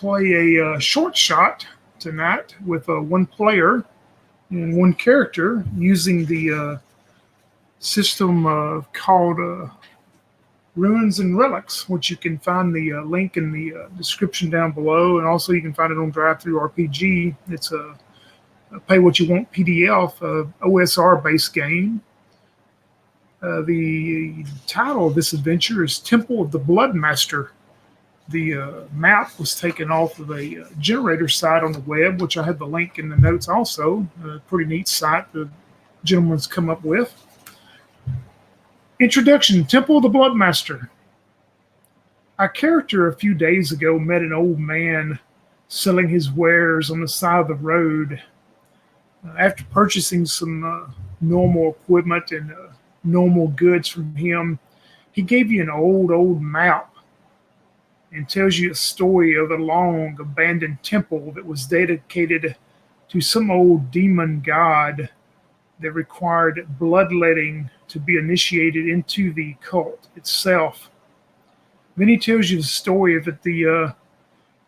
play a short shot tonight with one player and one character using the system called Ruins and Relics, which you can find the link in the description down below, and also you can find it on Drive Through RPG. It's a pay what you want PDF OSR based game. The title of this adventure is Temple of the Bloodmaster. The map was taken off of a generator site on the web, which I had the link in the notes also. A pretty neat site the gentleman's come up with. Introduction, Temple of the Bloodmaster. Our character a few days ago met an old man selling his wares on the side of the road. After purchasing some normal equipment and normal goods from him, he gave you an old map and tells you a story of a long abandoned temple that was dedicated to some old demon god that required bloodletting to be initiated into the cult itself. Then he tells you the story of it, the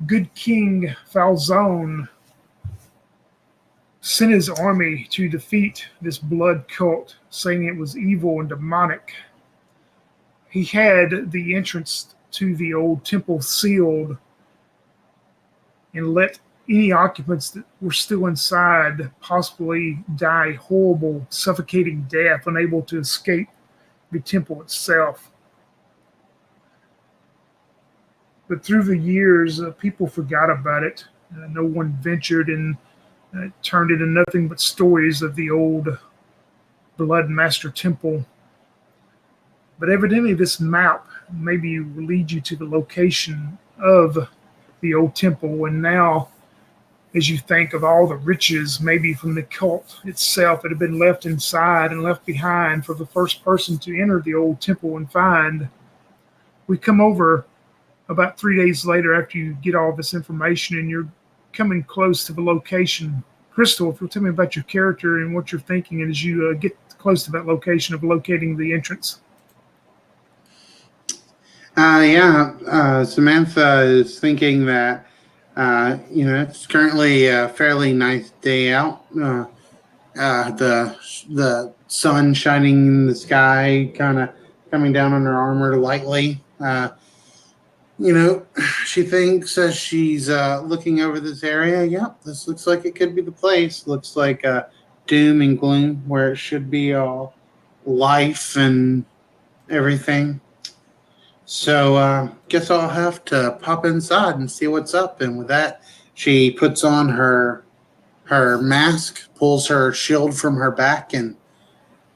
good King Falzone sent his army to defeat this blood cult, saying it was evil and demonic. He had the entrance to the old temple sealed and let any occupants that were still inside possibly die a horrible, suffocating death, unable to escape the temple itself. But through the years, people forgot about it. No one ventured, and it turned into nothing but stories of the old Blood Master Temple. But evidently this map maybe will lead you to the location of the old temple. And now, as you think of all the riches maybe from the cult itself that have been left inside and left behind for the first person to enter the old temple and find, we come over about 3 days later after you get all this information and you're coming close to the location. Crystal, if you'll tell me about your character and what you're thinking as you get close to that location of locating the entrance. Samantha is thinking that, it's currently a fairly nice day out. The sun shining in the sky, kind of coming down on her armor lightly. She thinks as she's looking over this area, this looks like it could be the place. Looks like doom and gloom where it should be all life and everything. So guess I'll have to pop inside and see what's up. And with that, she puts on her mask, pulls her shield from her back, and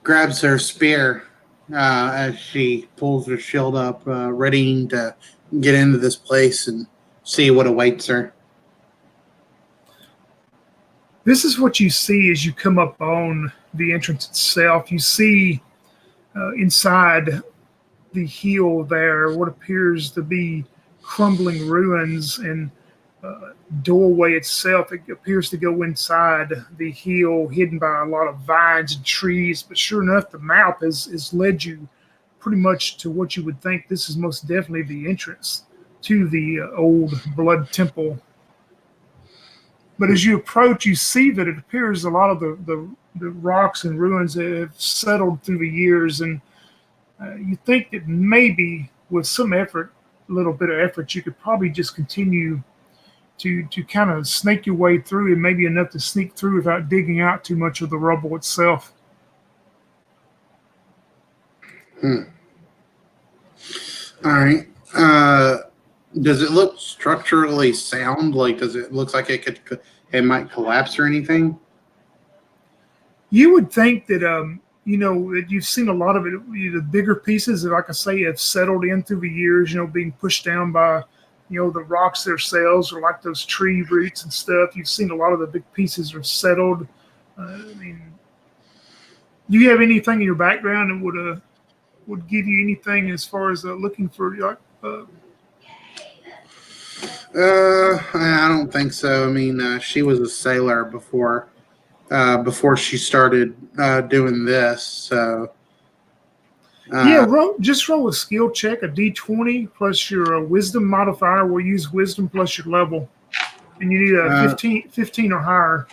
grabs her spear as she pulls her shield up, ready to get into this place and see what awaits her. This is what you see as you come up on the entrance itself. You see inside the hill there what appears to be crumbling ruins, and doorway itself, it appears to go inside the hill, hidden by a lot of vines and trees. But sure enough, the map has led you pretty much to what you would think this is most definitely the entrance to the old blood temple. But as you approach, you see that it appears a lot of the rocks and ruins have settled through the years, and you think that maybe with some effort, a little bit of effort, you could probably just continue to kind of snake your way through, and maybe enough to sneak through without digging out too much of the rubble itself. All right. Does it look structurally sound? Like, does it look like it might collapse or anything? You would think that you've seen a lot of it. The bigger pieces, like I say, have settled in through the years. Being pushed down by the rocks themselves, or like those tree roots and stuff. You've seen a lot of the big pieces are settled. Do you have anything in your background that would give you anything as far as looking for? I don't think so. I mean, she was a sailor before she started doing this. So Yeah, Uh, just roll a skill check, a d20 plus your wisdom modifier. We'll use wisdom plus your level. And you need a uh, 15 or higher.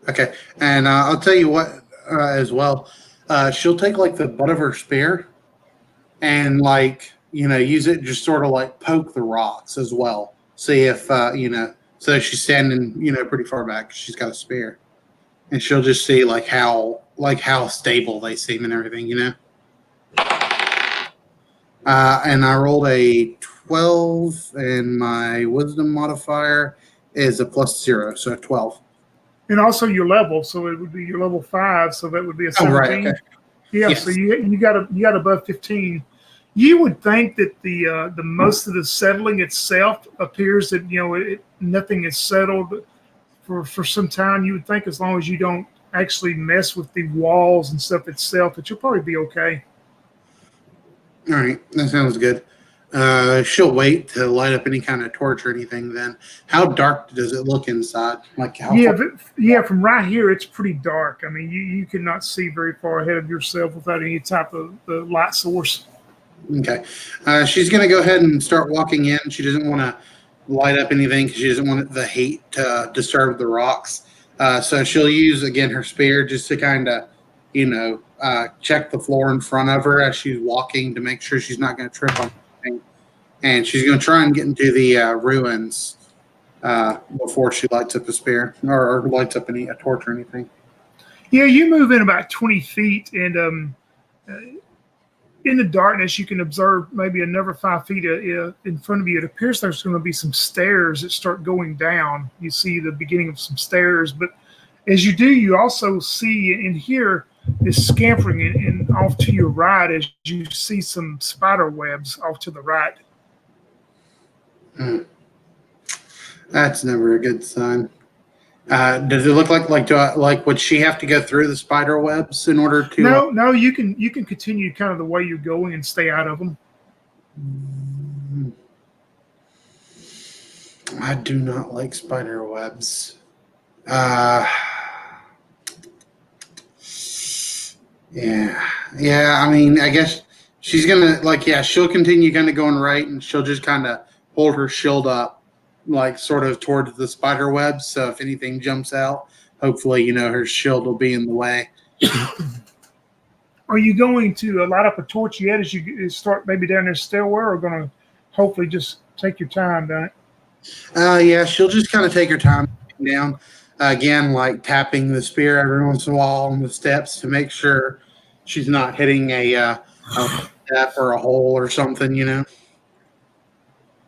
okay, and I'll tell you what as well. She'll take like the butt of her spear and like use it just sort of like poke the rocks as well. See if so she's standing pretty far back. She's got a spear, and she'll just see like how stable they seem and everything. And I rolled a 12, and my wisdom modifier is a +0, so a 12. And also your level. So it would be your level 5. So that would be a Oh, right. Okay. 17. Yeah, so Yes. you got above 15. You would think that the most of the settling itself appears that nothing is settled for some time. You would think as long as you don't actually mess with the walls and stuff itself, that you'll probably be okay. All right. That sounds good. She'll wait to light up any kind of torch or anything then. How dark does it look inside? Like how Yeah, far? yeah. From right here, it's pretty dark. I mean, you cannot see very far ahead of yourself without any type of light source. Okay. She's going to go ahead and start walking in. She doesn't want to light up anything because she doesn't want the heat to disturb the rocks. So she'll use, again, her spear just to kind of, check the floor in front of her as she's walking to make sure she's not going to trip on anything. And she's going to try and get into the ruins before she lights up a spear or lights up a torch or anything. Yeah, you move in about 20 feet, and in the darkness, you can observe maybe another 5 feet in front of you. It appears there's going to be some stairs that start going down. You see the beginning of some stairs, but as you do, you also see and hear this scampering and off to your right as you see some spider webs off to the right. Mm, that's never a good sign. Does it look like would she have to go through the spider webs in order to? No, you can continue kind of the way you're going and stay out of them. I do not like spider webs. Uh, yeah. I mean, I guess she's gonna she'll continue kind of going right, and she'll just kind of hold her shield up, like sort of towards the spider webs. So if anything jumps out, hopefully her shield will be in the way. Are you going to light up a torch yet as you start maybe down this stairwell, or going to hopefully just take your time down it? Yeah, she'll just kind of take her time down. Again, like tapping the spear every once in a while on the steps to make sure she's not hitting a step or a hole or something. Yeah,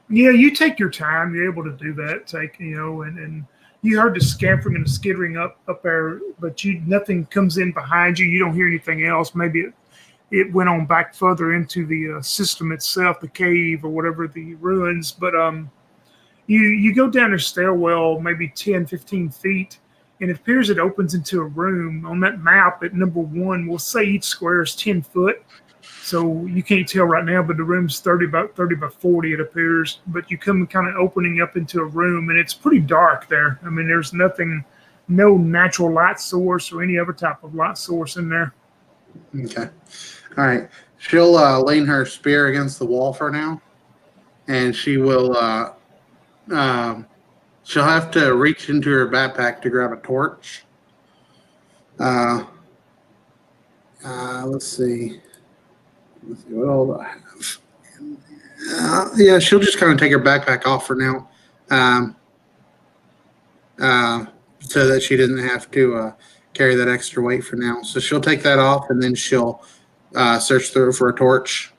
you take your time. You're able to do that. And you heard the scampering and the skittering up there, but nothing comes in behind you. You don't hear anything else. Maybe it went on back further into the system itself, the cave or whatever the ruins. But you go down the stairwell maybe 10, 15 feet, and it appears it opens into a room. On that map at number 1, we'll say each square is 10 foot. So you can't tell right now, but the room's 30 by 40, it appears. But you come kind of opening up into a room, and it's pretty dark there. I mean, there's nothing, no natural light source or any other type of light source in there. Okay. All right. She'll lean her spear against the wall for now, and she will. She'll have to reach into her backpack to grab a torch. Let's see. What all do I have? Yeah, she'll just kind of take her backpack off for now, so that she doesn't have to carry that extra weight for now. So she'll take that off, and then she'll search through for a torch.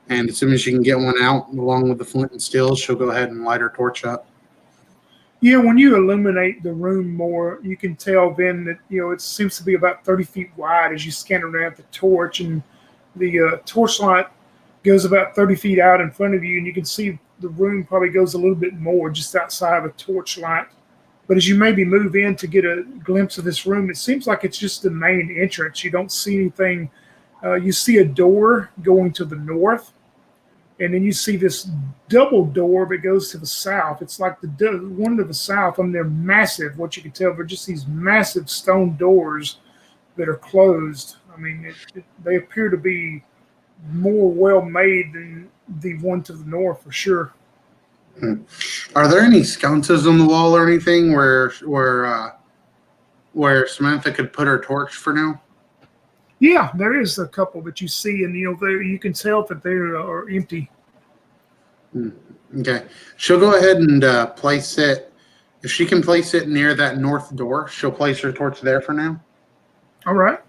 And as soon as she can get one out, along with the flint and steel, she'll go ahead and light her torch up. Yeah, when you illuminate the room more, you can tell then that it seems to be about 30 feet wide as you scan around the torch, and the torchlight goes about 30 feet out in front of you, and you can see the room probably goes a little bit more just outside of a torchlight. But as you maybe move in to get a glimpse of this room, it seems like it's just the main entrance. You don't see anything. You see a door going to the north, and then you see this double door that goes to the south. It's like the one to the south, and they're massive. What you can tell, they're just these massive stone doors that are closed. I mean, they appear to be more well made than the one to the north for sure. Are there any sconces on the wall or anything where Samantha could put her torch for now? Yeah, there is a couple that you see, and you can tell that they are empty. Okay. She'll go ahead and place it. If she can place it near that north door, she'll place her torch there for now. All right.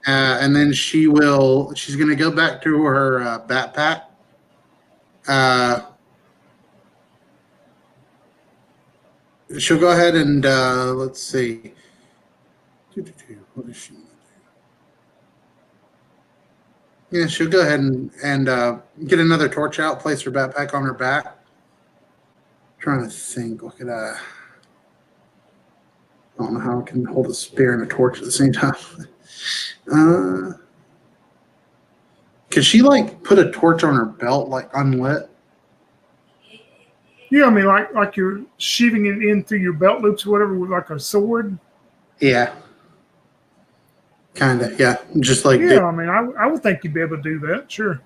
And then she's going to go back to her backpack. She'll go ahead and, let's see. What is she? Yeah, she'll go ahead and get another torch out, place her backpack on her back. Trying to think. Look at I don't know how I can hold a spear and a torch at the same time. Could she put a torch on her belt, unlit? Yeah, I mean, like you're sheathing it in through your belt loops or whatever with like a sword. Yeah. Kind of, yeah. Just yeah, I mean, I would think you'd be able to do that, sure.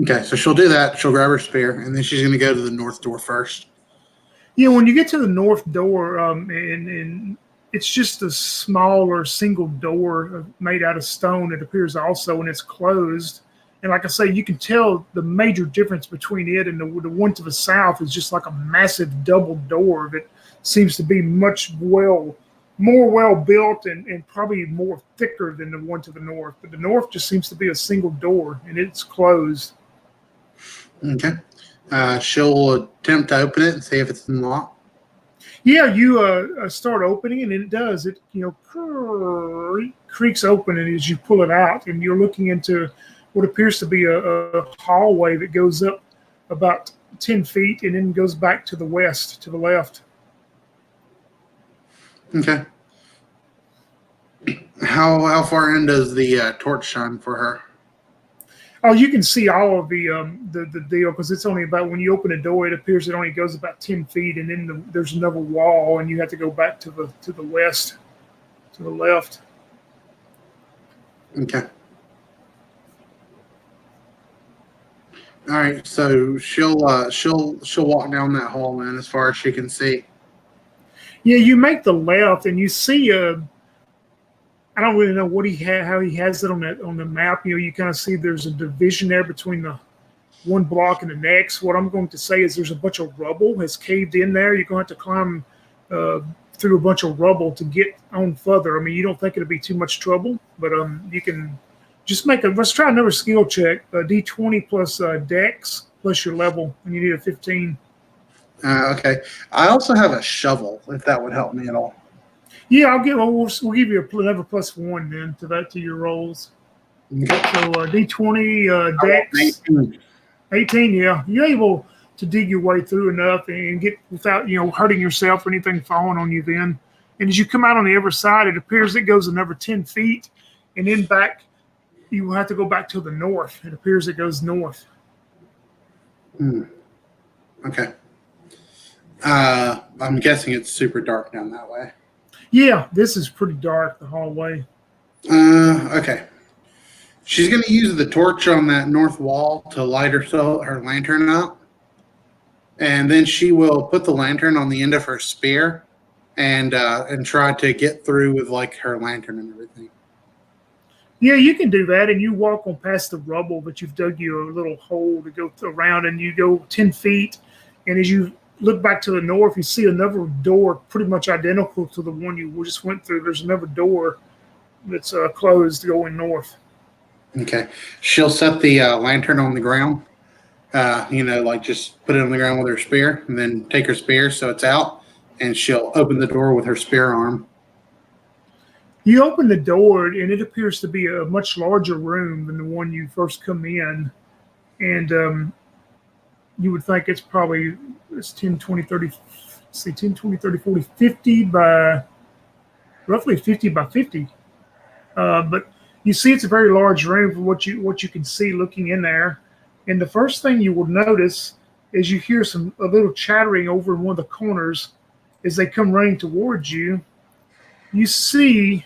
Okay, so she'll do that. She'll grab her spear, and then she's going to go to the north door first. Yeah, when you get to the north door, and it's just a smaller single door made out of stone, it appears also, and it's closed. And like I say, you can tell the major difference between it and the one to the south is just like a massive double door that seems to be more well built and probably more thicker than the one to the north. But the north just seems to be a single door, and it's closed. Okay. She'll attempt to open it and see if it's unlocked. Yeah, you start opening, and it does. It creaks open, and as you pull it out, and you're looking into what appears to be a hallway that goes up about 10 feet and then goes back to the west, to the left. Okay. How far in does the torch shine for her? Oh, you can see all of the deal because it's only about when you open a door, it appears it only goes about 10 feet, and then there's another wall, and you have to go back to the west, to the left. Okay. All right, so she'll walk down that hall, man, as far as she can see. Yeah, you make the left, and you see I don't really know how he has it on the map. You kind of see there's a division there between the one block and the next. What I'm going to say is there's a bunch of rubble has caved in there. You're going to have to climb through a bunch of rubble to get on further. I mean, you don't think it'll be too much trouble, but you can just let's try another skill check. D20 plus Dex plus your level, and you need a 15. Okay. I also have a shovel, if that would help me at all. Yeah, we'll give you another +1 then to your rolls. Okay. So D20 Dex 18. Yeah, you're able to dig your way through enough and get without hurting yourself or anything falling on you. Then, and as you come out on the other side, it appears it goes another 10 feet, and then back. You will have to go back to the north. It appears it goes north. Okay. I'm guessing it's super dark down that way. Yeah, this is pretty dark, the hallway. Okay. She's going to use the torch on that north wall to light her lantern up. And then she will put the lantern on the end of her spear and try to get through with her lantern and everything. Yeah, you can do that, and you walk on past the rubble, but you've dug you a little hole to go around, and you go 10 feet, and as you look back to the north, you see another door pretty much identical to the one you just went through. There's another door that's closed going north. Okay. She'll set the lantern on the ground, just put it on the ground with her spear, and then take her spear so it's out, and she'll open the door with her spear arm. You open the door, and it appears to be a much larger room than the one you first come in. And you would think it's 10, 20, 30, see, 10, 20, 30, 40, 50 by, roughly 50 by 50. But you see it's a very large room for what you can see looking in there. And the first thing you will notice is you hear a little chattering over in one of the corners as they come running towards you. You see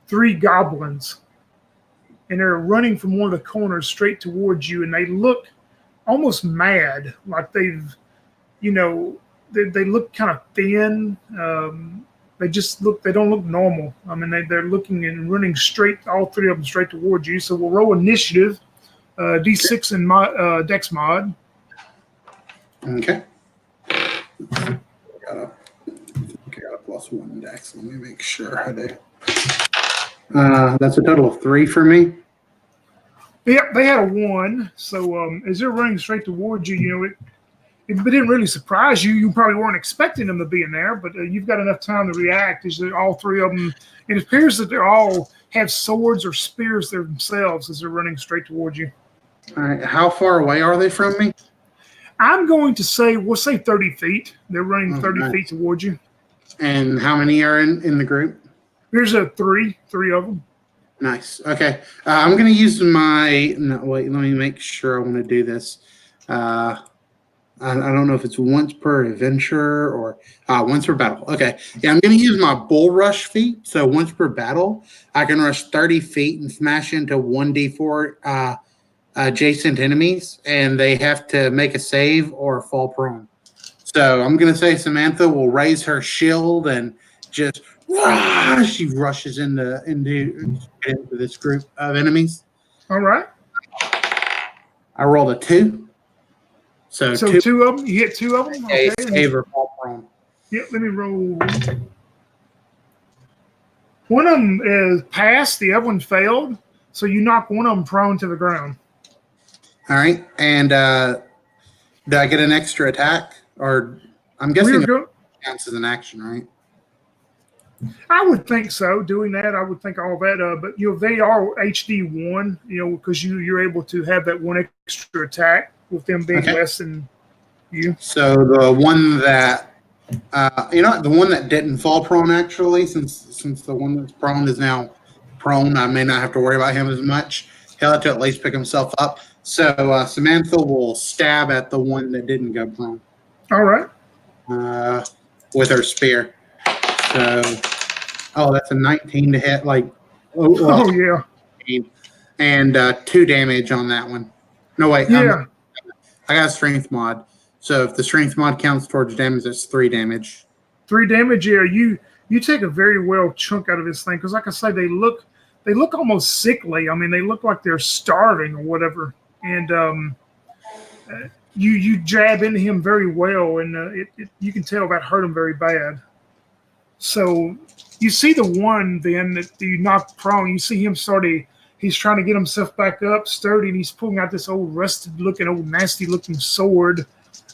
3 goblins. and they're running from one of the corners straight towards you, and they look almost mad, like they've, you know, they look kind of thin. They just look, they don't look normal. I mean, they're looking and running straight, all three of them straight towards you. So we'll roll initiative, D6 and Dex mod. Okay. Got a +1 Dex. Let me make sure I do. That's a total of 3 for me. Yeah, they had a 1. So as they're running straight towards you, you know, it didn't really surprise you. You probably weren't expecting them to be in there, but you've got enough time to react. As all three of them, it appears that they all have swords or spears themselves as they're running straight towards you. All right. How far away are they from me? I'm going to say, we'll say 30 feet. They're running 30 feet towards you. And how many are in the group? There's three of them. Nice. Okay. I'm going to use my... No, wait, let me make sure I want to do this. I don't know if it's once per adventure or once per battle. Okay. Yeah, I'm going to use my bull rush feat. So once per battle, I can rush 30 feet and smash into 1d4 adjacent enemies, and they have to make a save or fall prone. So I'm going to say Samantha will raise her shield and just she rushes into this group of enemies. All right. I rolled a 2. So two of them. You hit 2 of them. Okay. Save or fall prone. Yep. Let me roll. One of them is passed. The other one failed. So you knock one of them prone to the ground. All right. And do I get an extra attack? Or I'm guessing it counts as an action, right? I would think so. Doing that, I would think all that. But you know, they are HD 1. You know, because you're able to have that one extra attack with them being less than you. So the one that the one that didn't fall prone, actually, since the one that's prone is now prone, I may not have to worry about him as much. He'll have to at least pick himself up. So Samantha will stab at the one that didn't go prone. All right. With her spear. So, that's a 19 to hit. Yeah. And 2 damage on that one. No, wait. Yeah. I got a strength mod. So if the strength mod counts towards damage, that's 3 damage. 3 damage. Yeah. You take a very well chunk out of this thing because, like I say, they look almost sickly. I mean, they look like they're starving or whatever. And you jab into him very well, and you can tell that hurt him very bad. So you see the one then that you knocked prone. You see him he's trying to get himself back up, sturdy, and he's pulling out this old rusted-looking, old nasty-looking sword.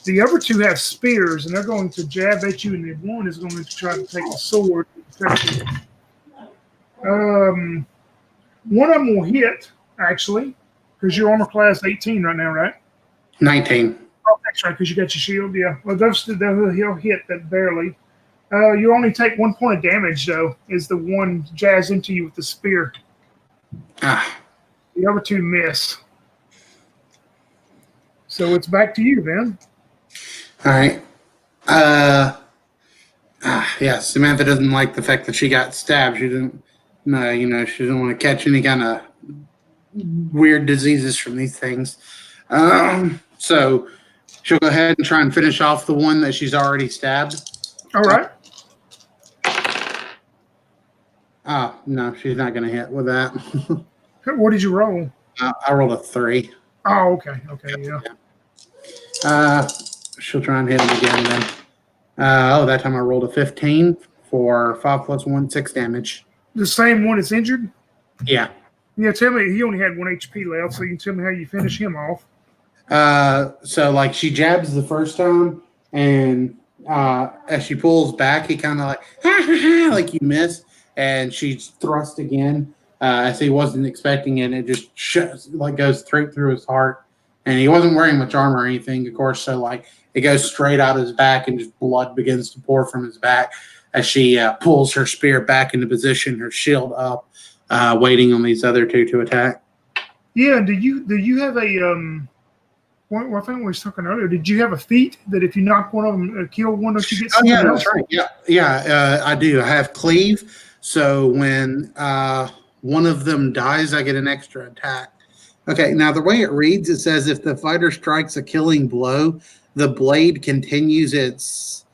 The other 2 have spears, and they're going to jab at you, and the one is going to try to take the sword. One of them will hit, actually, because your armor class 18 right now, right? 19. Oh, that's right, because you got your shield, yeah. Well, he'll hit that barely. You only take 1 point of damage, though, as the one jabs into you with the spear. The other 2 miss. So it's back to you, then. All right. Yeah, Samantha doesn't like the fact that she got stabbed. She doesn't want to catch any kind of weird diseases from these things. So she'll go ahead and try and finish off the one that she's already stabbed. All right. No, she's not going to hit with that. What did you roll? I rolled a 3. Oh, okay. Okay, yeah. She'll try and hit him again then. That time I rolled a 15 for 5 + 1, 6 damage. The same one that's injured? Yeah. Yeah, tell me, he only had 1 HP left, so you can tell me how you finish him off. So like she jabs the first time, and as she pulls back, he kind of like you miss, and she's thrust again. As he wasn't expecting it, it just goes through his heart, and he wasn't wearing much armor or anything, of course. So it goes straight out his back, and just blood begins to pour from his back as she pulls her spear back into position, her shield up, waiting on these other 2 to attack. Yeah. Do you have a Well, I think we were talking earlier. Did you have a feat that if you knock one of them, kill one, don't you get something else? That's right. Yeah, I do. I have cleave. So when one of them dies, I get an extra attack. Okay, now the way it reads, it says if the fighter strikes a killing blow, the blade continues its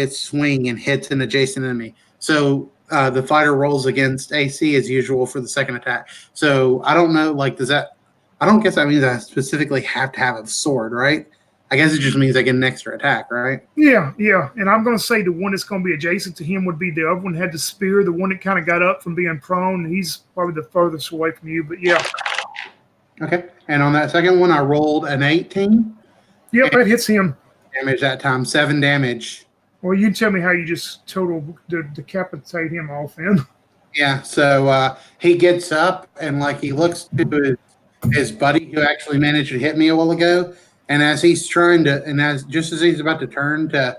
swing and hits an adjacent enemy. So the fighter rolls against AC as usual for the second attack. So I don't know, like, does that? I don't guess that means I specifically have to have a sword, right? I guess it just means I get an extra attack, right? Yeah, yeah. And I'm going to say the one that's going to be adjacent to him would be the other one that had the spear, the one that kind of got up from being prone. He's probably the furthest away from you, but yeah. Okay. And on that second one, I rolled an 18. Yep, that hits him. Damage that time, 7 damage. Well, you tell me how you just decapitate him off then. Yeah, so he gets up and like he looks to his buddy who actually managed to hit me a while ago, and as he's trying to, and as just as he's about to turn to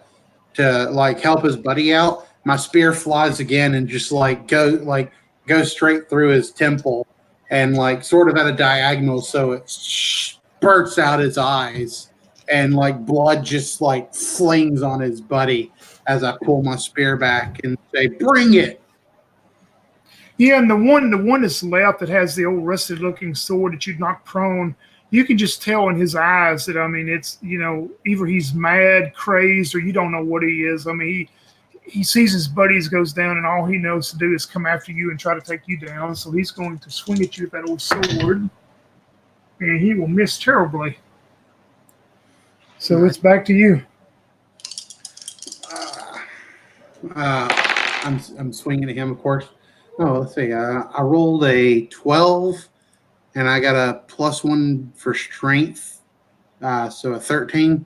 like help his buddy out, my spear flies again and just goes straight through his temple and like sort of at a diagonal, so it spurts out his eyes and like blood just like flings on his buddy as I pull my spear back and say, "Bring it." Yeah, and the one that's left that has the old rusted looking sword that you'd knocked prone, you can just tell in his eyes that, I mean, it's, either he's mad, crazed, or you don't know what he is. I mean, he sees his buddies goes down, and all he knows to do is come after you and try to take you down. So he's going to swing at you with that old sword, and he will miss terribly. So it's back to you. I'm swinging at him, of course. Oh, let's see. I rolled a 12, and I got a +1 for strength, so a 13.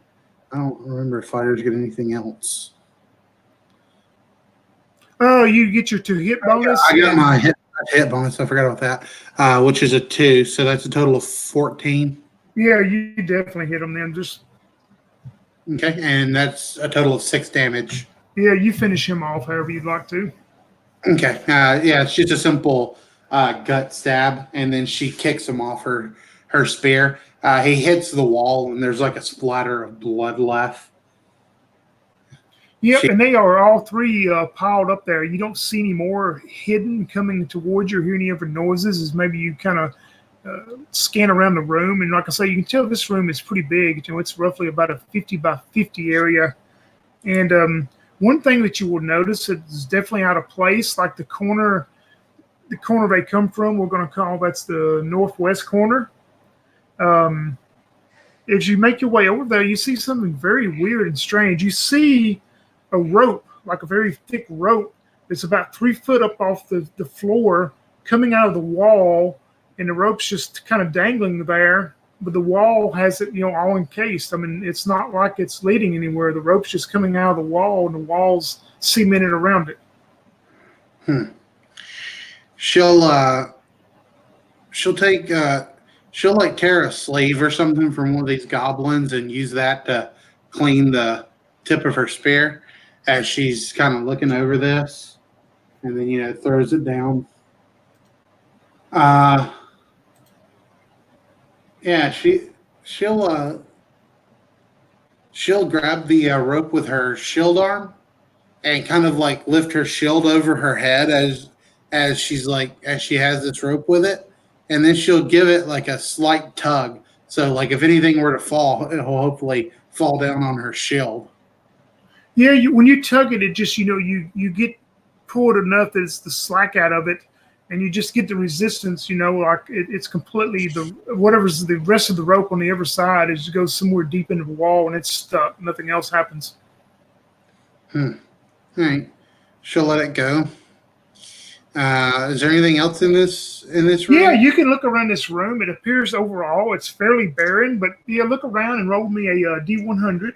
I don't remember if fighters get anything else. Oh, you get your 2 hit bonus? I got my hit bonus. I forgot about that, which is a 2, so that's a total of 14. Yeah, you definitely hit him then. Okay, and that's a total of 6 damage. Yeah, you finish him off however you'd like to. Okay. Yeah, it's just a simple gut stab, and then she kicks him off her spear. He hits the wall, and there's like a splatter of blood left. Yep, and they are all 3 piled up there. You don't see any more hidden coming towards you or hear any other noises as maybe you kind of scan around the room. And like I say, you can tell this room is pretty big. It's roughly about a 50 by 50 area. And one thing that you will notice is definitely out of place, like the corner they come from, we're going to call that's the northwest corner. As you make your way over there, you see something very weird and strange. You see a rope, like a very thick rope, that's about 3 foot up off the floor, coming out of the wall, and the rope's just kind of dangling there. But the wall has it, all encased. I mean, it's not like it's leading anywhere. The rope's just coming out of the wall, and the wall's cemented around it. She'll like tear a sleeve or something from one of these goblins and use that to clean the tip of her spear as she's kind of looking over this, and then throws it down. Yeah, she'll grab the rope with her shield arm and kind of like lift her shield over her head as she has this rope with it, and then she'll give it like a slight tug. So like if anything were to fall, it'll hopefully fall down on her shield. Yeah, when you tug it, it just you get pulled enough that it's the slack out of it. And you just get the resistance, like it's completely whatever's the rest of the rope on the other side is goes somewhere deep into the wall and it's stuck. Nothing else happens. All right. She'll let it go. Is there anything else in this room? Yeah, you can look around this room. It appears overall it's fairly barren, but yeah, look around and roll me a D100.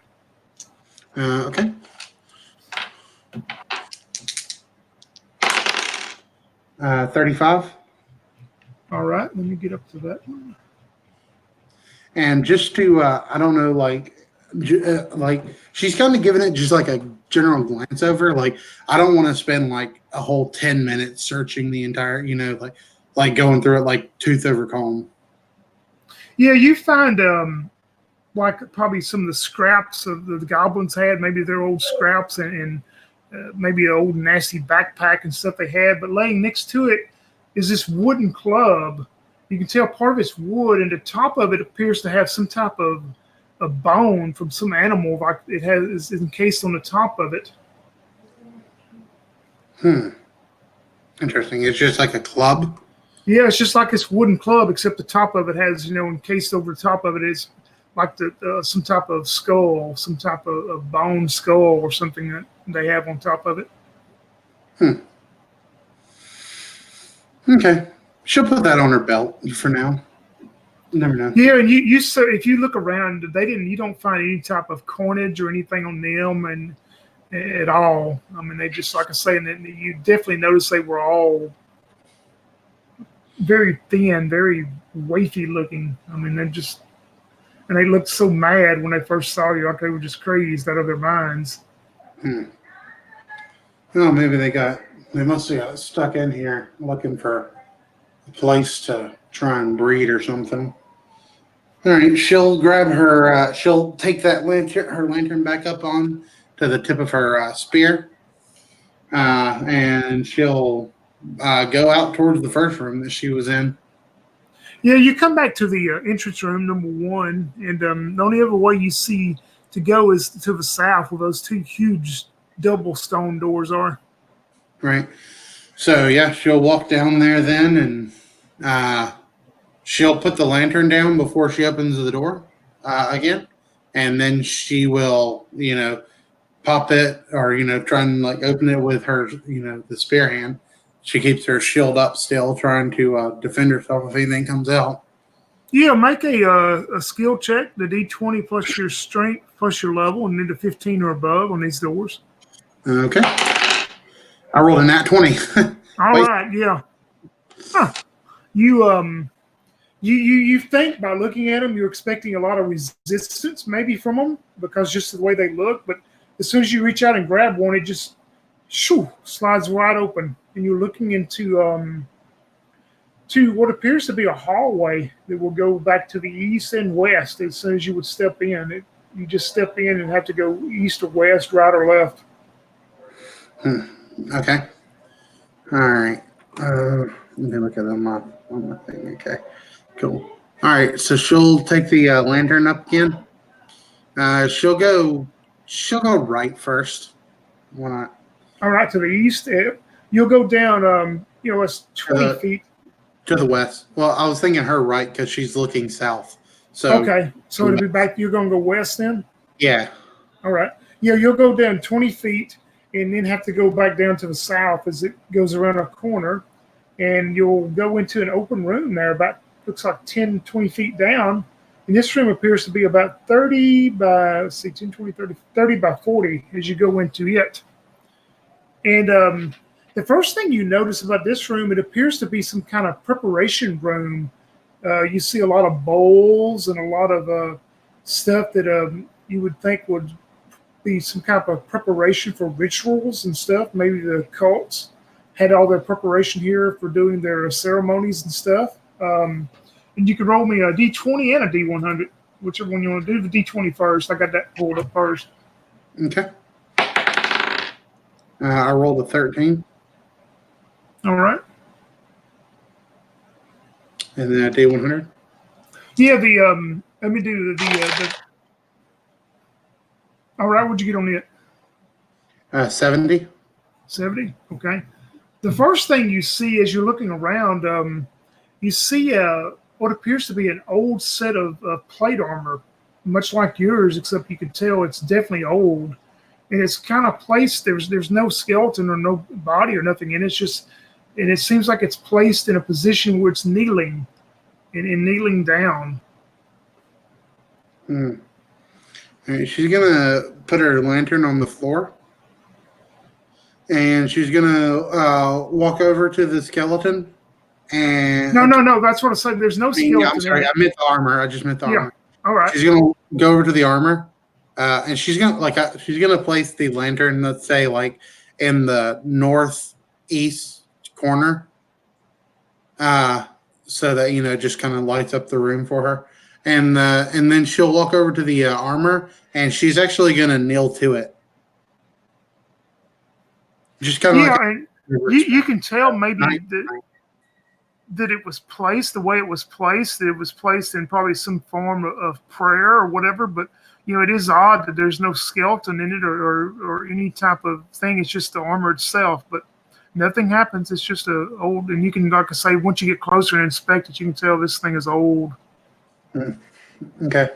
Okay. Uh, 35. All right, let me get up to that one. And just to, I don't know, like she's kind of giving it just like a general glance over. Like, I don't want to spend like a whole 10 minutes searching the entire, like going through it like tooth over comb. Yeah, you find like probably some of the scraps of the goblins had, maybe their old scraps and maybe an old nasty backpack and stuff they had. But laying next to it is this wooden club. You can tell part of it's wood, and the top of it appears to have some type of a bone from some animal, like it has is encased on the top of it. Interesting. It's just like a club. Yeah, it's just like this wooden club, except the top of it has, encased over the top of it is like some type of skull, some type of bone skull or something that they have on top of it. Okay. She'll put that on her belt for now. You never know. Yeah, and you so if you look around, you don't find any type of coinage or anything on them and at all. I mean, they just like I say, and you definitely notice they were all very thin, very waify looking. I mean, and they looked so mad when they first saw you, like they were just crazed out of their minds. Oh, maybe they must have got stuck in here looking for a place to try and breed or something. All right, she'll grab she'll take her lantern back up on to the tip of her spear, and she'll go out towards the first room that she was in. Yeah, you come back to the entrance room, number one, and the only other way you see to go is to the south, where those two huge double stone doors are. Right. So yeah, she'll walk down there then, and she'll put the lantern down before she opens the door again, and then she will, pop it or try and like open it with her, the spear hand. She keeps her shield up still, trying to defend herself if anything comes out. Yeah, make a skill check, the D20 plus your strength plus your level, and then the 15 or above on these doors. Okay. I rolled a nat 20. All right, yeah. Huh. You think by looking at them, you're expecting a lot of resistance maybe from them because just the way they look. But as soon as you reach out and grab one, it just slides wide open, and you're looking into to what appears to be a hallway that will go back to the east and west. As soon as you would step in, you just step in and have to go east or west, right or left. Okay. All right. Let me look at it on my thing. Okay. Cool. All right. So she'll take the lantern up again. She'll go right first. Why not? All right, to the east. You'll go down. It's 20 feet. To the west. Well, I was thinking her right because she's looking south. So okay. So it'll be back. You're going to go west then. Yeah. All right. Yeah, you'll go down 20 feet and then have to go back down to the south as it goes around a corner, and you'll go into an open room there about looks like 10, 20 feet down. And this room appears to be about 30 by, let's see, 10, 20, 30 by 40 as you go into it. And the first thing you notice about this room, it appears to be some kind of preparation room. You see a lot of bowls and a lot of stuff that you would think would be some kind of preparation for rituals and stuff. Maybe the cults had all their preparation here for doing their ceremonies and stuff. And you can roll me a D20 and a D100, whichever one you want to do. The D20 first. I got that pulled up first. Okay. I rolled a 13. All right. And then a D100. Yeah, let me do the all right, what'd you get on it? 70. 70, okay. The first thing you see as you're looking around, you see what appears to be an old set of plate armor, much like yours, except you can tell it's definitely old. And it's kind of placed, there's no skeleton or no body or nothing in it. It's just, and it seems like it's placed in a position where it's kneeling and kneeling down. All right, she's going to put her lantern on the floor. And she's going to walk over to the skeleton. And No. That's what I said. There's no skeleton. I'm sorry. I meant the armor. I just meant the armor. All right. She's going to go over to the armor. And she's going to place the lantern, let's say, like in the northeast corner. So that, just kind of lights up the room for her. And then she'll walk over to the armor, and she's actually going to kneel to it. Just kind of and you can tell maybe that it was placed the way it was placed, that it was placed in probably some form of prayer or whatever. But it is odd that there's no skeleton in it or any type of thing. It's just the armor itself. But nothing happens. It's just a old, and you can, like I say, once you get closer and inspect it, you can tell this thing is old. Okay.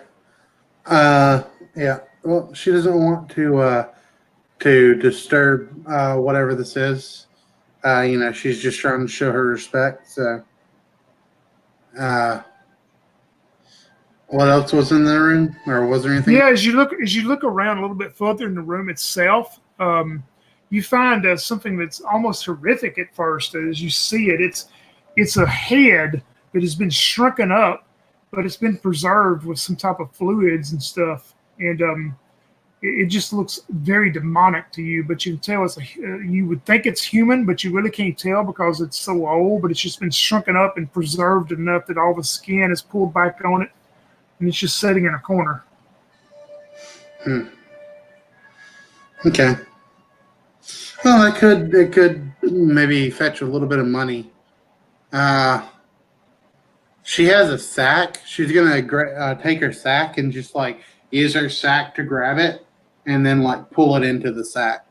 Yeah. Well, she doesn't want to disturb whatever this is. She's just trying to show her respect. So, what else was in the room, or was there anything? Yeah, as you look around a little bit further in the room itself, you find something that's almost horrific at first. As you see it, it's a head that has been shrunken up, but it's been preserved with some type of fluids and stuff, and it just looks very demonic to you. But you can tell you would think it's human, but you really can't tell because it's so old. But it's just been shrunken up and preserved enough that all the skin is pulled back on it, and it's just sitting in a corner. Okay. Well, it could maybe fetch a little bit of money. She has a sack. She's gonna take her sack and just like use her sack to grab it, and then like pull it into the sack.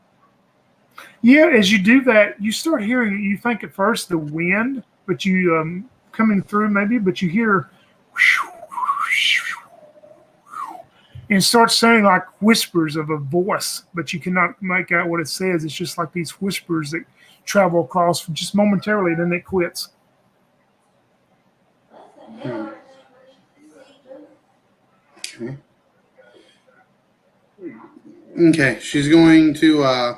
Yeah, as you do that, you start hearing. You think at first the wind, but you coming through maybe, but you hear. And it starts sounding like whispers of a voice, but you cannot make out what it says. It's just like these whispers that travel across for just momentarily, then it quits. Okay. Okay, she's going to,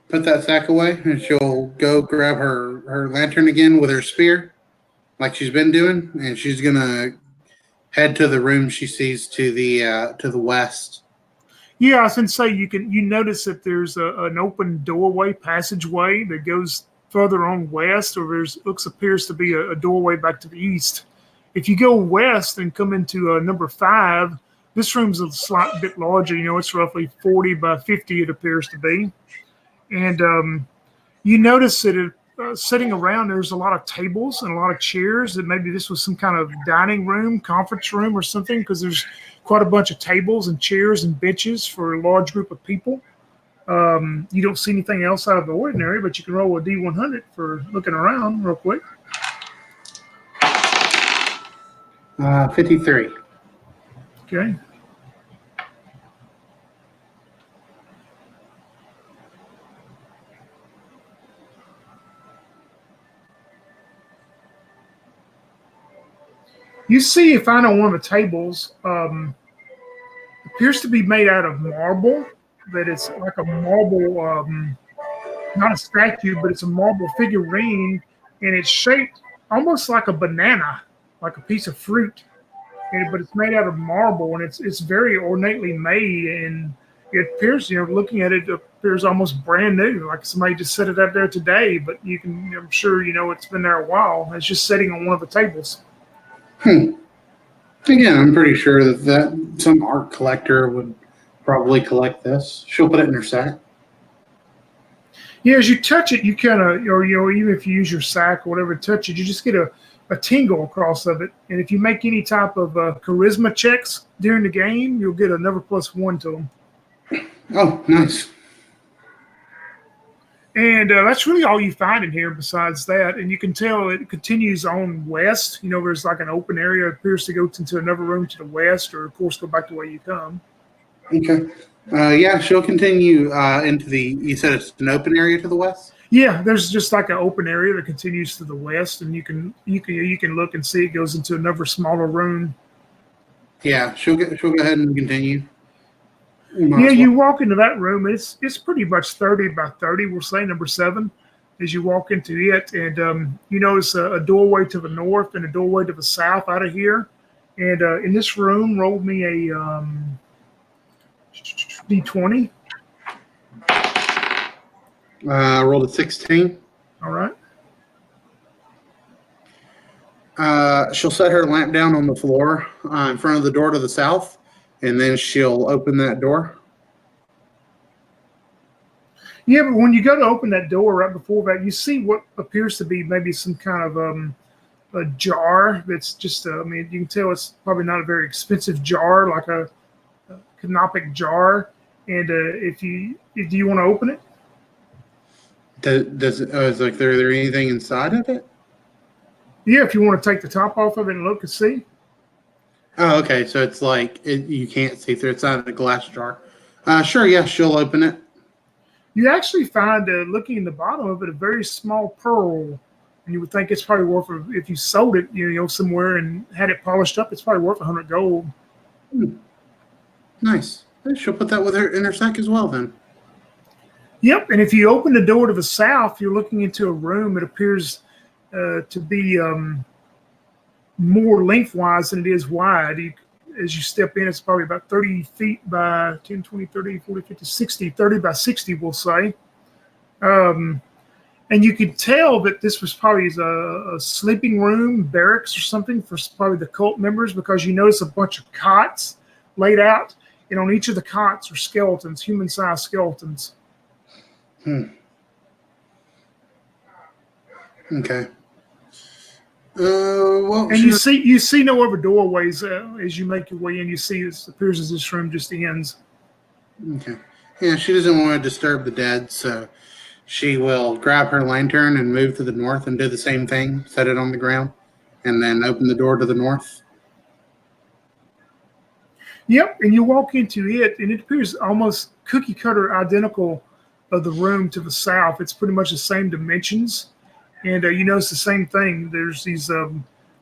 put that sack away, and she'll go grab her lantern again with her spear, like she's been doing, and she's gonna head to the room she sees to the west. Yeah, I was going to say you notice that there's an open doorway, passageway that goes further on west, or appears to be a doorway back to the east. If you go west and come into number 5, this room's a slight bit larger. It's roughly 40 by 50. It appears to be, and you notice that sitting around, there's a lot of tables and a lot of chairs. That maybe this was some kind of dining room, conference room, or something, because there's quite a bunch of tables and chairs and benches for a large group of people. You don't see anything else out of the ordinary, but you can roll a D100 for looking around real quick. 53. Okay. You see, if I know one of the tables appears to be made out of marble. That it's like a marble, not a statue, but it's a marble figurine, and it's shaped almost like a banana, like a piece of fruit. But it's made out of marble, and it's very ornately made, and it appears, looking at it, appears almost brand new, like somebody just set it up there today. But I'm sure it's been there a while. It's just sitting on one of the tables. Again, I'm pretty sure that some art collector would probably collect this. She'll put it in her sack. Yeah, as you touch it, you kind of, even if you use your sack or whatever to touch it, you just get a tingle across of it. And if you make any type of charisma checks during the game, you'll get another +1 to them. Oh, nice. And that's really all you find in here besides that. And you can tell it continues on west. There's like an open area. It appears to go into another room to the west, or, of course, go back the way you come. Okay. Yeah, she'll continue into the. You said it's an open area to the west. Yeah, there's just like an open area that continues to the west, and you can look and see it goes into another smaller room. Yeah, she'll go ahead and continue. Yeah, you walk into that room. It's pretty much 30 by 30. We'll say number 7. As you walk into it, and you notice a doorway to the north and a doorway to the south out of here. And in this room, roll me a D20. I rolled a 16. All right. She'll set her lamp down on the floor in front of the door to the south, and then she'll open that door. Yeah, but when you go to open that door right before that, you see what appears to be maybe some kind of a jar that's just, I mean, you can tell it's probably not a very expensive jar, like a canopic jar. And do you want to open it? Is like there anything inside of it? Yeah, if you want to take the top off of it and look and see. Oh, okay. So it's like you can't see through. It's not a glass jar. Sure. Yeah, she'll open it. You actually find, looking in the bottom of it, a very small pearl. And you would think it's probably worth, if you sold it, somewhere and had it polished up, it's probably worth 100 gold. Hmm, nice. She'll put that with her in her sack as well. Then. Yep, and if you open the door to the south, you're looking into a room. It appears to be more lengthwise than it is wide. As you step in, it's probably about 30 feet by 10, 20, 30, 40, 50, 60, 30 by 60, we'll say. And you could tell that this was probably a sleeping room, barracks or something for probably the cult members, because you notice a bunch of cots laid out, and on each of the cots are skeletons, human-sized skeletons. Okay. Well, and you see no other doorways as you make your way in. You see it appears as this room just ends. Okay. Yeah, she doesn't want to disturb the dead, so she will grab her lantern and move to the north and do the same thing, set it on the ground, and then open the door to the north. Yep, and you walk into it, and it appears almost cookie cutter identical of the room to the south. It's pretty much the same dimensions. And you notice the same thing. There's these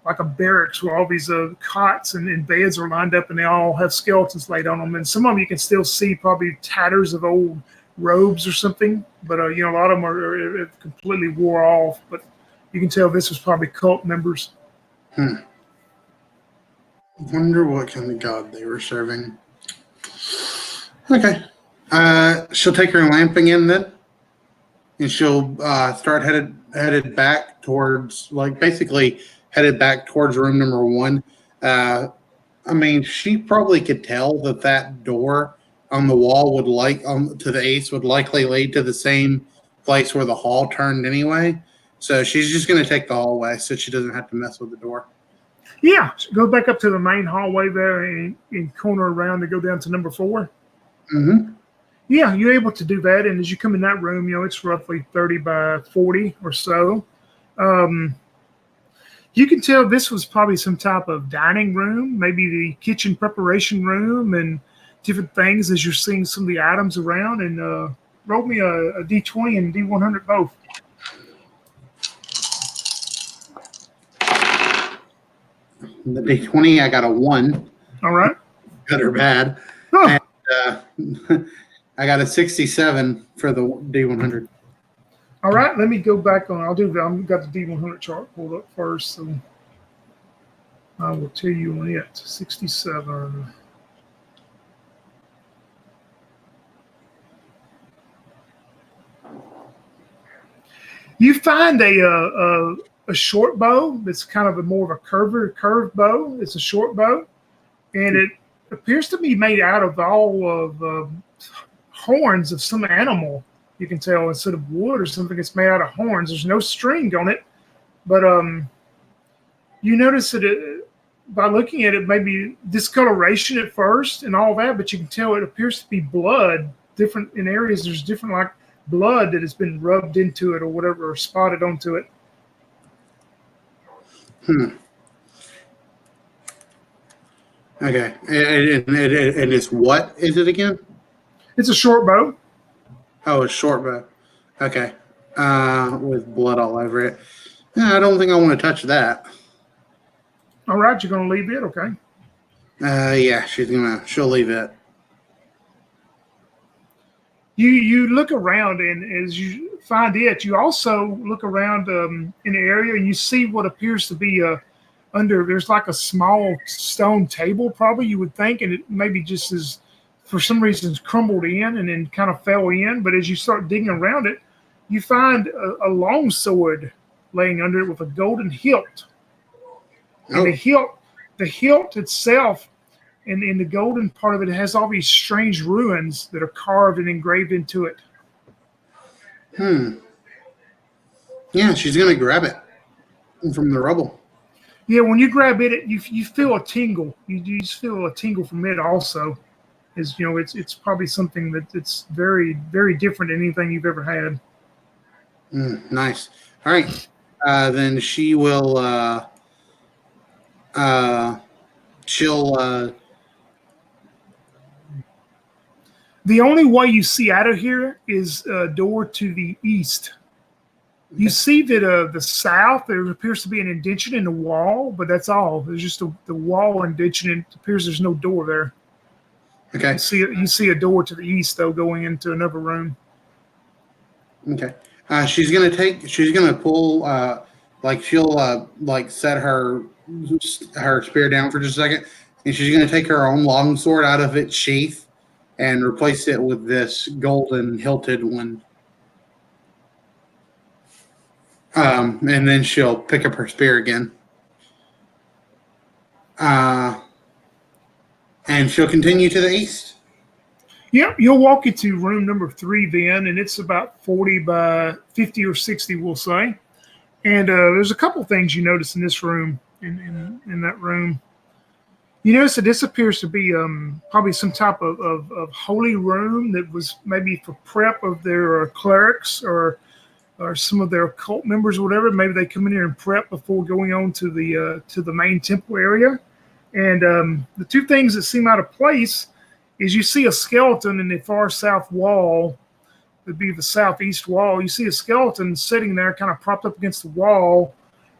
like a barracks where all these cots and beds are lined up, and they all have skeletons laid on them. And some of them you can still see probably tatters of old robes or something. But a lot of them are completely wore off. But you can tell this was probably cult members. Wonder what kind of god they were serving. Okay. She'll take her lamp again then, and she'll start headed back towards, basically headed back towards room number 1. I mean, she probably could tell that door on the wall to the east would likely lead to the same place where the hall turned anyway. So she's just going to take the hallway so she doesn't have to mess with the door. Yeah, go back up to the main hallway there and corner around to go down to number 4. Mm-hmm. Yeah, you're able to do that. And as you come in that room, it's roughly 30 by 40 or so. You can tell this was probably some type of dining room, maybe the kitchen preparation room and different things as you're seeing some of the items around. And roll me a D20 and D100 both. The D20, I got a 1. All right. Good or bad. Huh. And I got a 67 for the D100. All right, let me go back on. I've got the D100 chart pulled up first, so I will tell you on it. 67. You find a short bow that's kind of more of a curved bow. It's a short bow, and it appears to be made out of all of horns of some animal. You can tell instead of wood or something, it's made out of horns. There's no string on it, but you notice that by looking at it, maybe discoloration at first and all that, but you can tell it appears to be blood. Different in areas, there's different like blood that has been rubbed into it or whatever, or spotted onto it. Okay, and it's what is it again? It's a short bow. Oh, a short bow. Okay. With blood all over it. Yeah, I don't think I want to touch that. All right, you're going to leave it, okay? Yeah, she'll leave it. You look around, and as you find it, you also look around in the area, and you see what appears to be there's like a small stone table, probably you would think, and it maybe just is for some reason crumbled in and then kind of fell in. But as you start digging around it, you find a long sword laying under it with a golden hilt. And the hilt itself, and in the golden part of it has all these strange ruins that are carved and engraved into it. Hmm. Yeah, she's gonna grab it from the rubble. Yeah, when you grab it, you feel a tingle. You just feel a tingle from it also. Is it's probably something that's very very different than anything you've ever had. Nice. All right. Then she will. Uh, she'll. The only way you see out of here is a door to the east. You Okay. see that the south there appears to be an indention in the wall, but that's all. There's just the wall indention, and it appears there's no door there. Okay. You see a door to the east though, going into another room. Okay. She's gonna take. She's gonna pull. Like she'll like set her spear down for just a second, and she's gonna take her own longsword out of its sheath and replace it with this golden hilted one. And then she'll pick up her spear again. Uh, and she'll continue to the east. Yep, you'll walk into room number 3 then, and it's about 40 by 50 or 60, we'll say. And there's a couple things you notice in this room, in that room. You notice that this appears to be probably some type of holy room that was maybe for prep of their clerics or some of their cult members or whatever. Maybe they come in here and prep before going on to the main temple area. And the two things that seem out of place is you see a skeleton in the far south wall. It'd be the southeast wall. You see a skeleton sitting there, kind of propped up against the wall,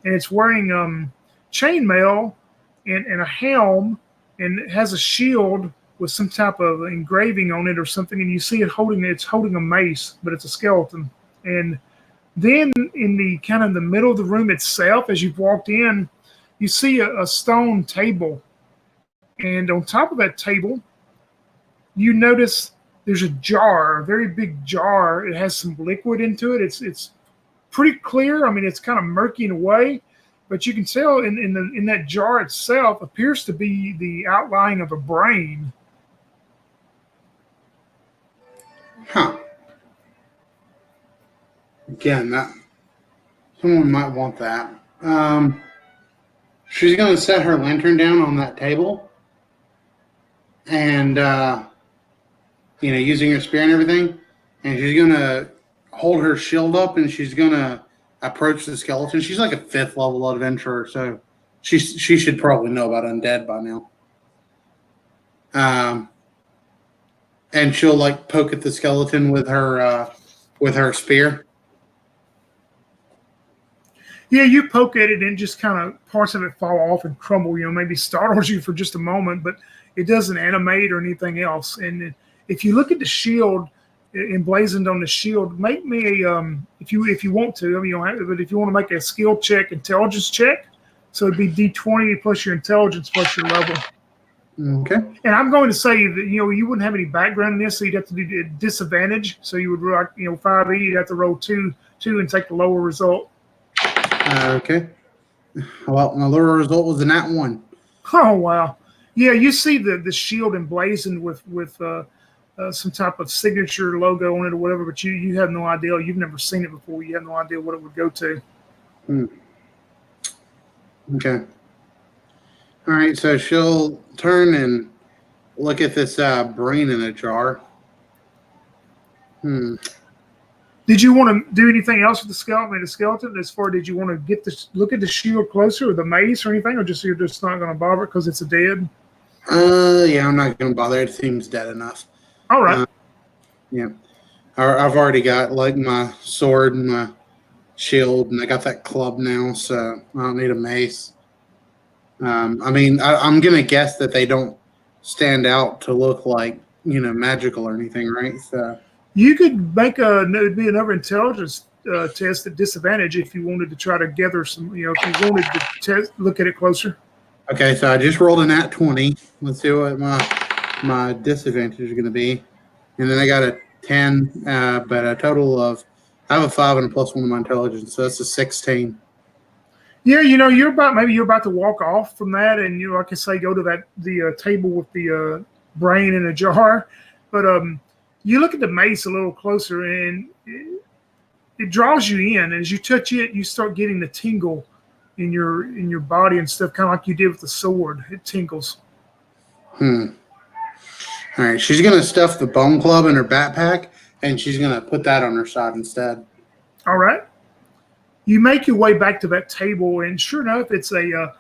and it's wearing chainmail and a helm, and it has a shield with some type of engraving on it or something. And you see it's holding a mace, but it's a skeleton. And then in the kind of the middle of the room itself, as you've walked in, you see a stone table, and on top of that table, you notice there's a jar, a very big jar. It has some liquid into it. It's pretty clear. I mean, it's kind of murky in a way, but you can tell in that jar itself appears to be the outline of a brain. Huh. Again, that someone might want that. She's going to set her lantern down on that table, and using her spear and everything, and she's going to hold her shield up, and she's going to approach the skeleton. She's like a 5th level adventurer, so she should probably know about undead by now. And she'll like poke at the skeleton with her spear. Yeah, you poke at it and just kind of parts of it fall off and crumble. Maybe startles you for just a moment, but it doesn't animate or anything else. And if you look at the shield, emblazoned on the shield, make me a if you want to. I mean, you don't have to, but if you want to make a skill check, intelligence check, so it'd be D20 plus your intelligence plus your level. Okay. And I'm going to say that you wouldn't have any background in this, so you'd have to do disadvantage. So you would roll 5e, you'd have to roll two and take the lower result. Okay. Well, my lower result was a nat 1. Oh wow! Yeah, you see the shield emblazoned with some type of signature logo on it or whatever, but you have no idea. You've never seen it before. You have no idea what it would go to. Okay. All right, so she'll turn and look at this brain in a jar. Did you want to do anything else with the skeleton? As far did you want to look at the shield closer or the mace or anything, or you're just not going to bother because it's a dead? Yeah, I'm not going to bother. It seems dead enough. All right. Yeah. I've already got like my sword and my shield, and I got that club now, so I don't need a mace. I mean, I'm going to guess that they don't stand out to look like, magical or anything, right? So you could make it'd be another intelligence test at disadvantage if you wanted to try to gather some, if you wanted to look at it closer. Okay, so I just rolled a nat 20. Let's see what my disadvantage is going to be. And then I got a 10, but a total of, I have a 5 and a +1 in my intelligence, so that's a 16. Yeah, you're about to walk off from that, and like I say, go to the table with the brain in a jar. But you look at the mace a little closer, and it draws you in. As you touch it, you start getting the tingle in your body and stuff, kind of like you did with the sword. It tingles. Hmm. All right, she's gonna stuff the bone club in her backpack, and she's gonna put that on her side instead. All right. You make your way back to that table, and sure enough, it's a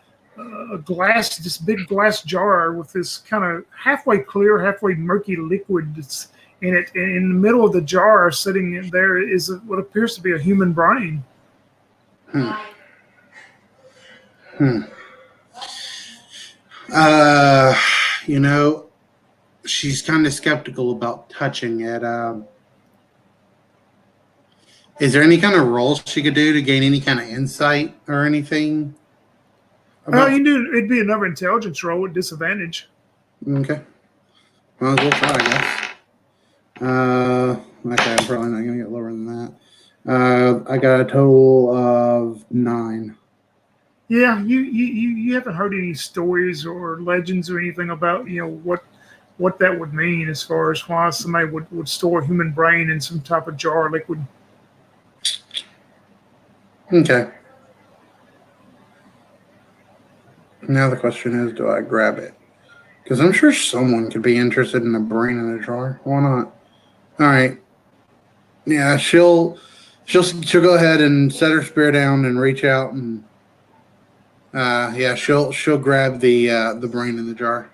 glass, this big glass jar with this kind of halfway clear, halfway murky liquid that's in it. And in the middle of the jar, sitting in there, is what appears to be a human brain. Hmm. Hmm. Uh, you know, she's kind of skeptical about touching it. Is there any kind of roll she could do to gain any kind of insight or anything about? You do. It'd be another intelligence roll with disadvantage. Okay, well, we'll try, I guess. Okay, I'm probably not gonna get lower than that. I got a total of 9. Yeah, you haven't heard any stories or legends or anything about what that would mean as far as why somebody would store a human brain in some type of jar of liquid. Okay. Now the question is, do I grab it? Because I'm sure someone could be interested in a brain in a jar. Why not? All right. Yeah, she'll go ahead and set her spear down and reach out and yeah, she'll grab the brain in the jar.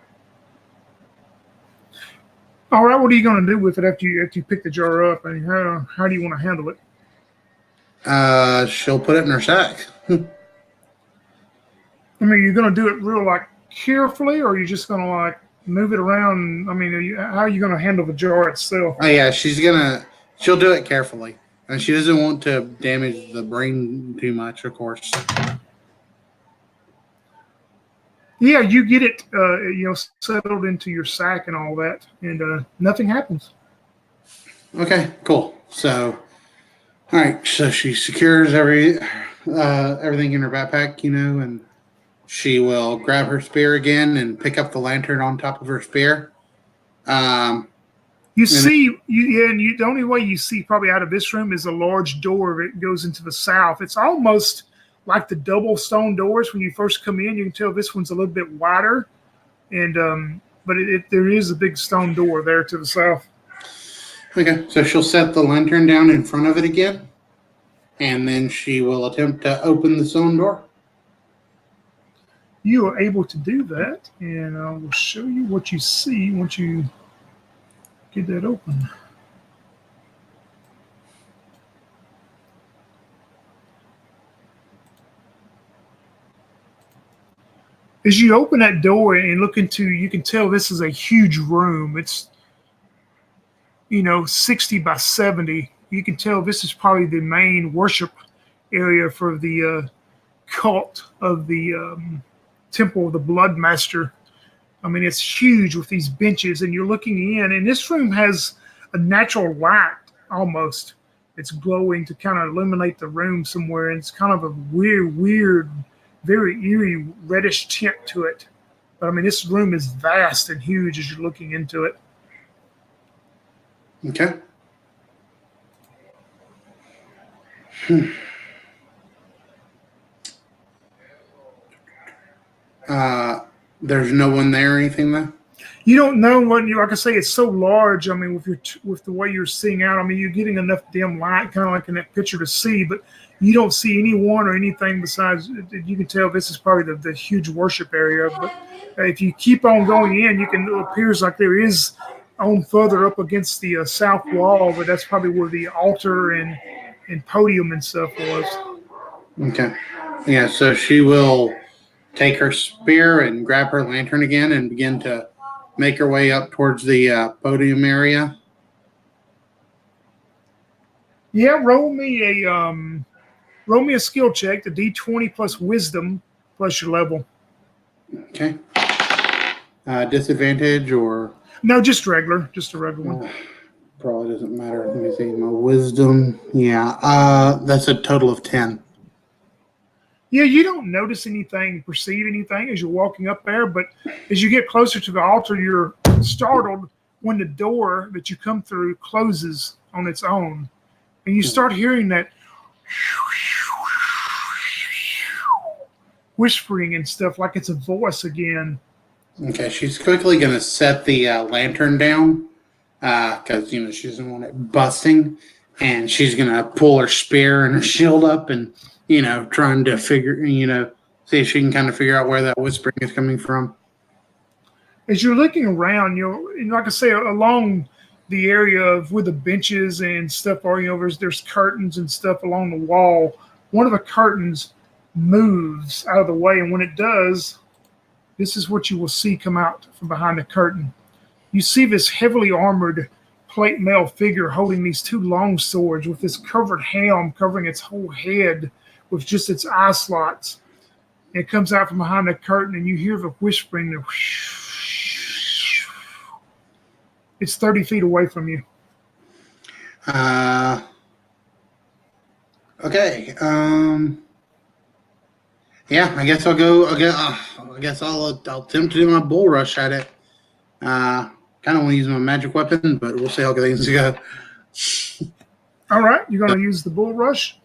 All right, what are you going to do with it after you pick the jar up? I mean, how do you want to handle it? She'll put it in her sack. I mean, you're going to do it real like carefully, or you're just going to like move it around? I mean, how are you going to handle the jar itself? Oh yeah, she'll do it carefully, and she doesn't want to damage the brain too much, of course. Yeah, you get it, settled into your sack and all that, and nothing happens. Okay, cool. So, all right, so she secures everything in her backpack, and she will grab her spear again and pick up the lantern on top of her spear. The only way you see probably out of this room is a large door that goes into the south. It's almost like the double stone doors when you first come in. You can tell this one's a little bit wider, and but there is a big stone door there to the south. Okay, so she'll set the lantern down in front of it again, and then she will attempt to open the stone door. You are able to do that, and I will show you what you see once you get that open. As you open that door and look into, you can tell this is a huge room. It's 60 by 70. You can tell this is probably the main worship area for the cult of the Temple of the Blood Master. I mean, it's huge with these benches, and you're looking in, and this room has a natural light almost. It's glowing to kind of illuminate the room somewhere, and it's kind of a weird, very eerie reddish tint to it. But I mean, this room is vast and huge as you're looking into it. Okay. There's no one there or anything though? You don't know like I say, it's so large. I mean, with the way you're seeing out, I mean, you're getting enough dim light, kind of like in that picture, to see, but you don't see anyone or anything besides. You can tell this is probably the huge worship area. But if you keep on going in, it appears like there is on further up against the south wall, but that's probably where the altar and podium and stuff was. Okay. Yeah, so she will take her spear and grab her lantern again and begin to make her way up towards the podium area. Yeah, roll me a skill check, the D20 plus wisdom plus your level. Okay. Disadvantage or? No, just a regular one. Probably doesn't matter. Let me see. My wisdom. Yeah. That's a total of 10. Yeah, you don't notice anything, perceive anything as you're walking up there, but as you get closer to the altar, you're startled when the door that you come through closes on its own. And you start hearing that whispering and stuff like it's a voice again. Okay, she's quickly going to set the lantern down because, she doesn't want it busting. And she's going to pull her spear and her shield up and, trying to see if she can kind of figure out where that whispering is coming from. As you're looking around, like I say, along the area of where the benches and stuff are, there's curtains and stuff along the wall. One of the curtains moves out of the way, and when it does, this is what you will see come out from behind the curtain. You see this heavily armored plate mail figure holding these two long swords with this covered helm covering its whole head with just its eye slots. And it comes out from behind the curtain, and you hear the whispering. It's 30 feet away from you. Okay. Yeah, I guess I'll go. I guess I'll attempt to do my bull rush at it. Kind of want to use my magic weapon, but we'll see how things go. All right, you're going to use the bull rush.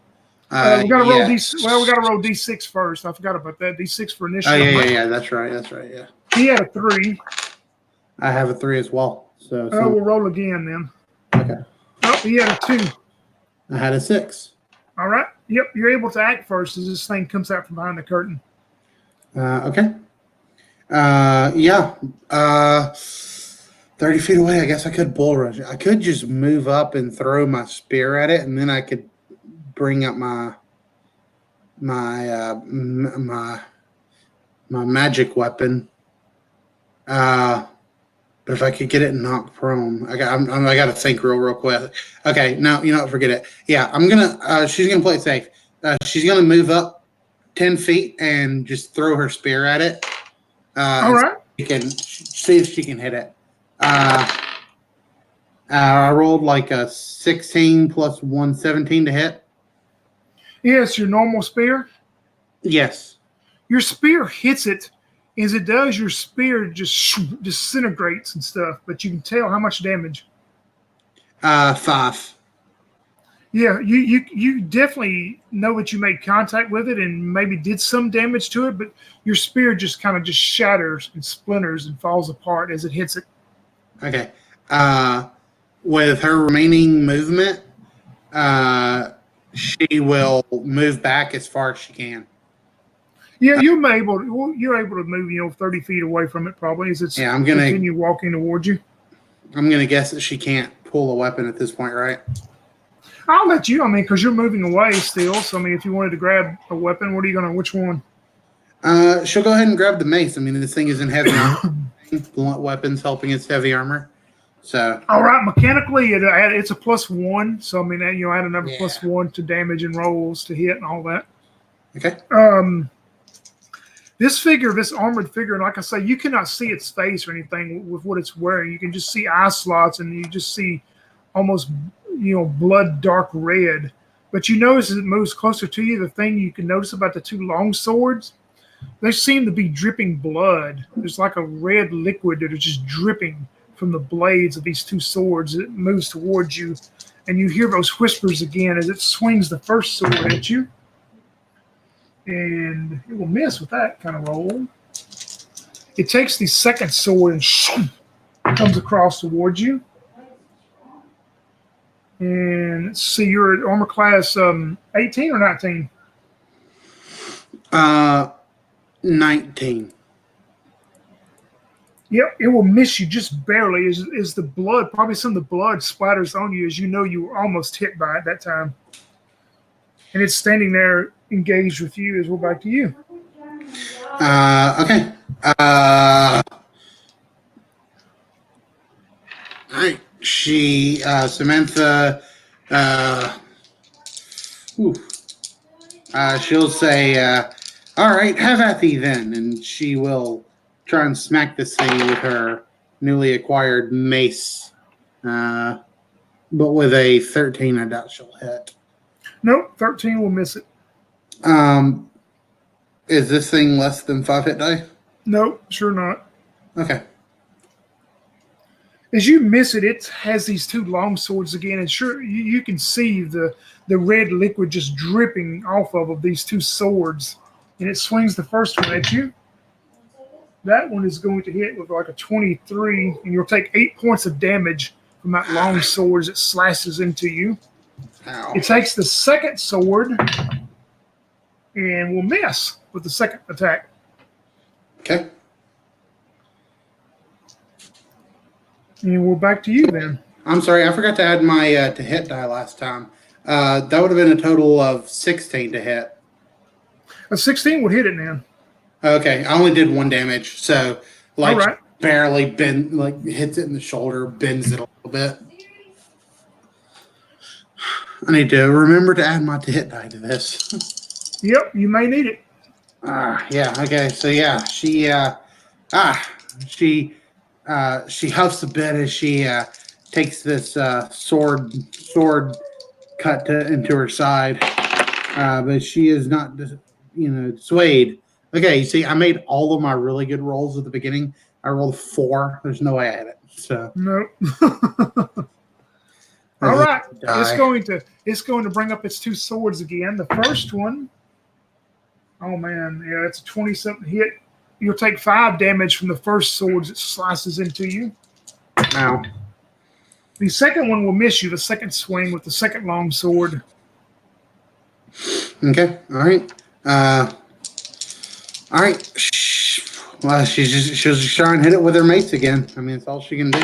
We got to roll D. Well, we got to roll D6 first. I forgot about that. D6 for initiative. Oh yeah. That's right. Yeah. He had a 3. I have a 3 as well. So we'll roll again then. Okay. Oh, he had a 2. I had a 6. All right. Yep, you're able to act first as this thing comes out from behind the curtain. Okay. Yeah. 30 feet away. I guess I could bull rush it. I could just move up and throw my spear at it, and then I could bring up my magic weapon. But if I could get it knocked prone, I got to think real quick. Okay, no, forget it. Yeah, I'm gonna. She's gonna play it safe. She's gonna move up 10 feet and just throw her spear at it. All right. You can see if she can hit it. I rolled like a 16 plus 1, 17 to hit. Yes, your normal spear. Yes. Your spear hits it. As it does, your spear just disintegrates and stuff, but you can tell how much damage. 5. Yeah, you definitely know that you made contact with it and maybe did some damage to it, but your spear just kind of shatters and splinters and falls apart as it hits it. Okay. With her remaining movement, she will move back as far as she can. Yeah, you're able to move, 30 feet away from it probably as it's continue walking towards you. I'm going to guess that she can't pull a weapon at this point, right? I'll let you, because you're moving away still. So, if you wanted to grab a weapon, which one? She'll go ahead and grab the mace. This thing is in heavy armor. Blunt weapons helping its heavy armor. So. All right, mechanically, it's a +1. So, add another +1 to damage and rolls to hit and all that. Okay. This armored figure, and like I say, you cannot see its face or anything with what it's wearing. You can just see eye slots, and you just see almost, blood dark red. But you notice as it moves closer to you, the thing you can notice about the two long swords, they seem to be dripping blood. There's like a red liquid that is just dripping from the blades of these two swords. It moves towards you, and you hear those whispers again as it swings the first sword at you. And it will miss with that kind of roll. It takes the second sword and comes across towards you. And let's see, you're at armor class 18 or 19? 19. Yep, it will miss you just barely as the blood, probably some of the blood splatters on you as you were almost hit by it that time. And it's standing there engaged with you as we're back to you. Okay. All right. Samantha, she'll say, all right, have at thee then. And she will try and smack this thing with her newly acquired mace. But with a 13, I doubt she'll hit. Nope, 13 will miss it. Is this thing less than 5 hit die? Nope, sure not. Okay. As you miss it, it has these two long swords again, and sure you can see the red liquid just dripping off of these two swords, and it swings the first one at you. That one is going to hit with like a 23, and you'll take 8 points of damage from that long sword as it slashes into you. Ow. It takes the second sword and will miss with the second attack. Okay. And we're back to you then. I'm sorry, I forgot to add my to hit die last time. That would have been a total of 16 to hit. A 16 would hit it now. Okay, I only did 1 damage, so like All right. barely hits it in the shoulder, bends it a little bit. I need to remember to add my to hit die to this. Yep, you may need it. Yeah. Okay. So yeah, she huffs a bit as she takes this sword cut into her side, but she is not, swayed. Okay, you see, I made all of my really good rolls at the beginning. I rolled 4. There's no way I had it. So nope. All right, it's going to bring up its two swords again. The first one, oh man, yeah, it's a 20-something hit. You'll take 5 damage from the first sword as it slices into you. Ow. The second one will miss you. The second swing with the second long sword. Okay. All right. All right. Well, she's just trying to hit it with her mace again. I mean, that's all she can do.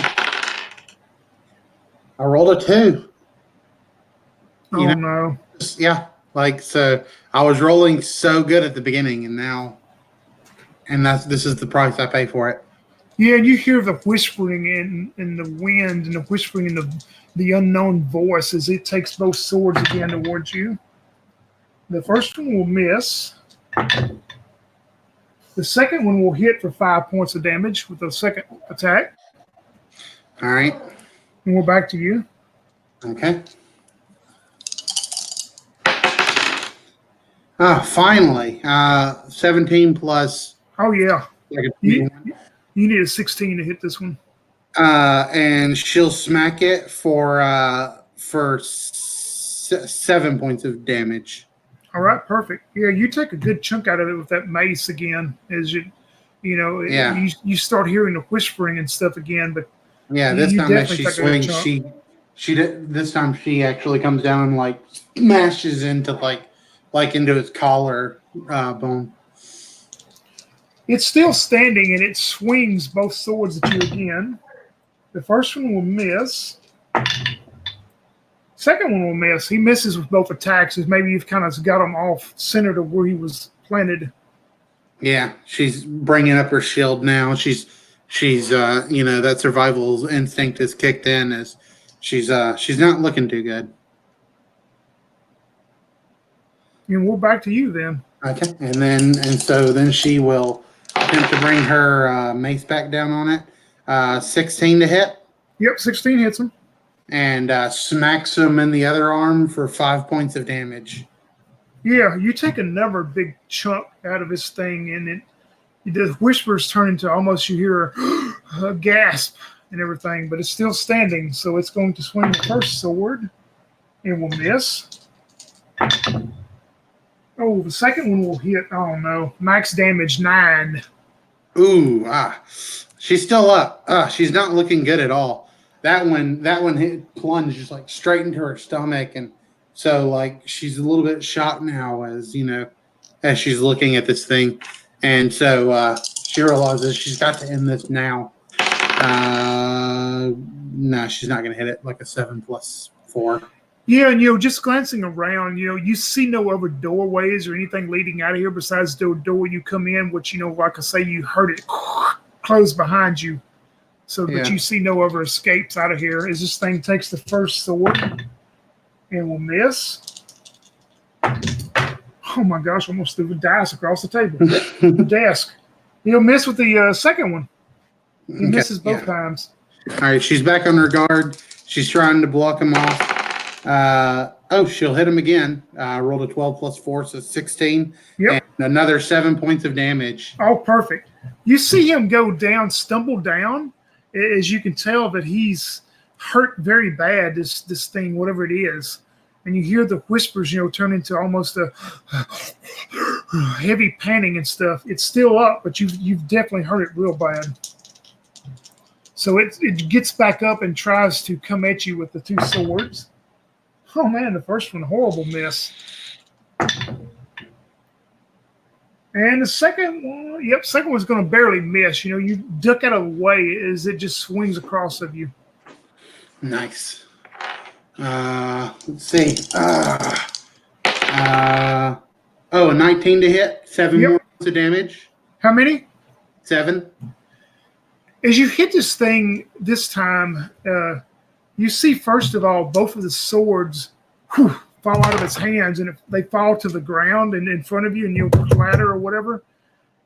I rolled a 2. Oh no. Yeah. So I was rolling so good at the beginning, and this is the price I pay for it. Yeah, and you hear the whispering in the wind and the whispering in the unknown voice as it takes both swords again towards you. The first one will miss. The second one will hit for 5 points of damage with the second attack. All right. And we're back to you. Okay. Finally. 17 plus. Oh, yeah. You need a 16 to hit this one. And she'll smack it for 7 points of damage. All right, perfect. Yeah, you take a good chunk out of it with that mace again, as you start hearing the whispering and stuff again. But yeah, this time as she swings, this time she actually comes down and like smashes into into his collar bone. It's still standing and it swings both swords at you again. The first one will miss. Second one will miss. He misses with both attacks, as maybe you've kind of got him off center to where he was planted. Yeah, she's bringing up her shield now. She's that survival instinct is kicked in as she's not looking too good. And we're back to you then. Okay, and so then she will attempt to bring her mace back down on it. 16 to hit. Yep, 16 hits him. And smacks him in the other arm for 5 points of damage. Yeah, you take another big chunk out of this thing, and the whispers turn into almost you hear a gasp and everything, but it's still standing, so it's going to swing the first sword and will miss. Oh, the second one will hit. Oh no, max damage 9. Ooh, she's still up. She's not looking good at all. That one hit plunged just like straight into her stomach, and so she's a little bit shocked now as she's looking at this thing, and so she realizes she's got to end this now. No, she's not going to hit it. Like a 7 plus 4. Yeah, and just glancing around, you see no other doorways or anything leading out of here besides the door you come in, which like I say, you heard it close behind you. So that you see no other escapes out of here as this thing takes the first sword and will miss. Oh my gosh, almost threw the dice across the table. The desk. He'll miss with the second one. He misses both times. All right, she's back on her guard. She's trying to block him off. She'll hit him again. Rolled a 12 plus 4, so 16. Yep. And another 7 points of damage. Oh, perfect. You see him go down, stumble down, as you can tell that he's hurt very bad. This thing, whatever it is, and you hear the whispers, turn into almost a heavy panting and stuff. It's still up, but you've definitely hurt it real bad. So it gets back up and tries to come at you with the two swords. Oh man, the first one, horrible miss. And the second one, second one's going to barely miss. You duck out of the way as it just swings across of you. Nice. Let's see. 19 to hit. 7 more points of damage. How many? 7. As you hit this thing this time, you see, first of all, both of the swords fall out of its hands, and they fall to the ground and in front of you, and you'll clatter or whatever.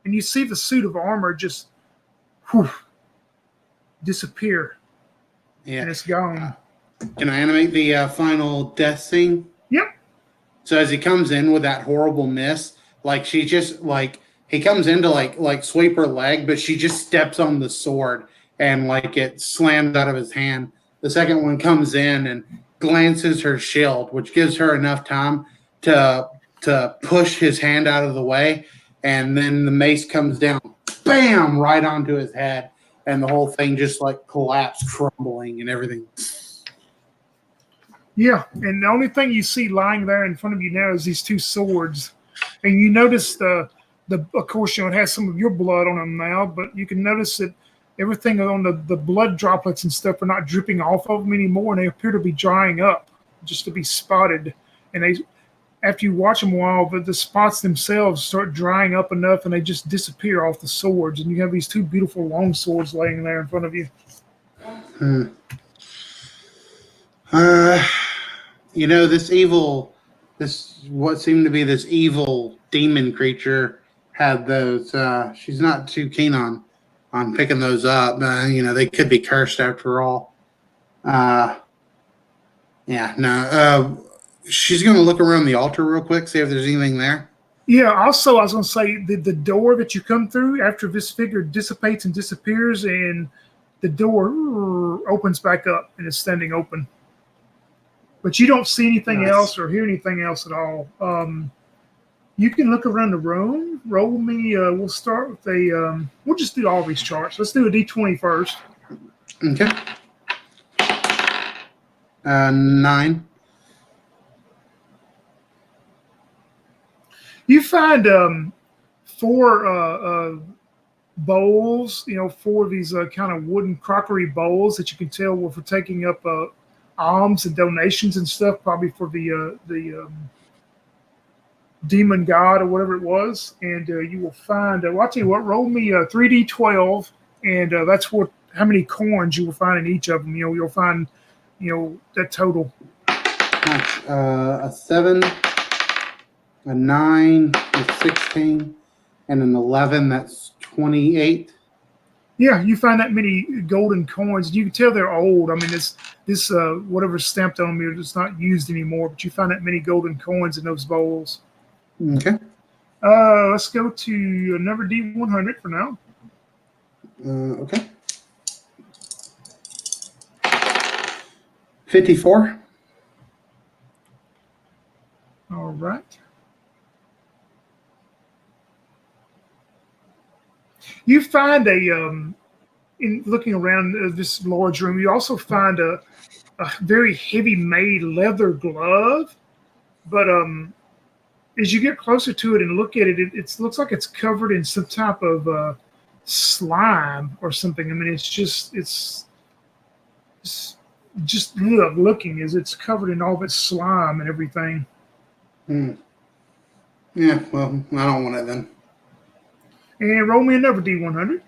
And you see the suit of armor just disappear. Yeah. And it's gone. Can I animate the final death scene? Yep. So as he comes in with that horrible miss, she just he comes in to sweep her leg, but she just steps on the sword and it slams out of his hand. The second one comes in and glances her shield, which gives her enough time to push his hand out of the way, and then the mace comes down, bam, right onto his head, and the whole thing just collapsed, crumbling and everything. Yeah, and the only thing you see lying there in front of you now is these two swords, and you notice of course, it has some of your blood on them now, but you can notice that everything on the blood droplets and stuff are not dripping off of them anymore, and they appear to be drying up, just to be spotted. And after you watch them a while, the spots themselves start drying up enough, and they just disappear off the swords, and you have these two beautiful long swords laying there in front of you. What seemed to be this evil demon creature had those. She's not too keen on picking those up. They could be cursed after all. She's going to look around the altar real quick, see if there's anything there. Yeah, also, I was going to say, the door that you come through after this figure dissipates and disappears, and the door opens back up and is standing open. But you don't see anything else or hear anything else at all. You can look around the room. Roll me. We'll start with we'll just do all these charts. Let's do a D20 first. Okay. 9. You find 4 bowls. 4 of these kind of wooden crockery bowls that you can tell were for taking up alms and donations and stuff, probably for the demon god or whatever it was. And you will find, I'll tell you what, roll me a 3D12, and that's how many coins you will find in each of them. You'll find, that total. A 7, a 9, a 16, and an 11. That's 28. Yeah, you find that many golden coins. You can tell they're old. I mean, this whatever's stamped on them is not used anymore, but you find that many golden coins in those bowls. Okay. Let's go to another D100 for now. Okay. 54. All right. You find in looking around this large room, you also find a very heavy made leather glove, but as you get closer to it and look at it, it looks like it's covered in some type of slime or something. I mean, it's just looking as it's covered in all this slime and everything. Yeah, well, I don't want it then. And roll me another D100.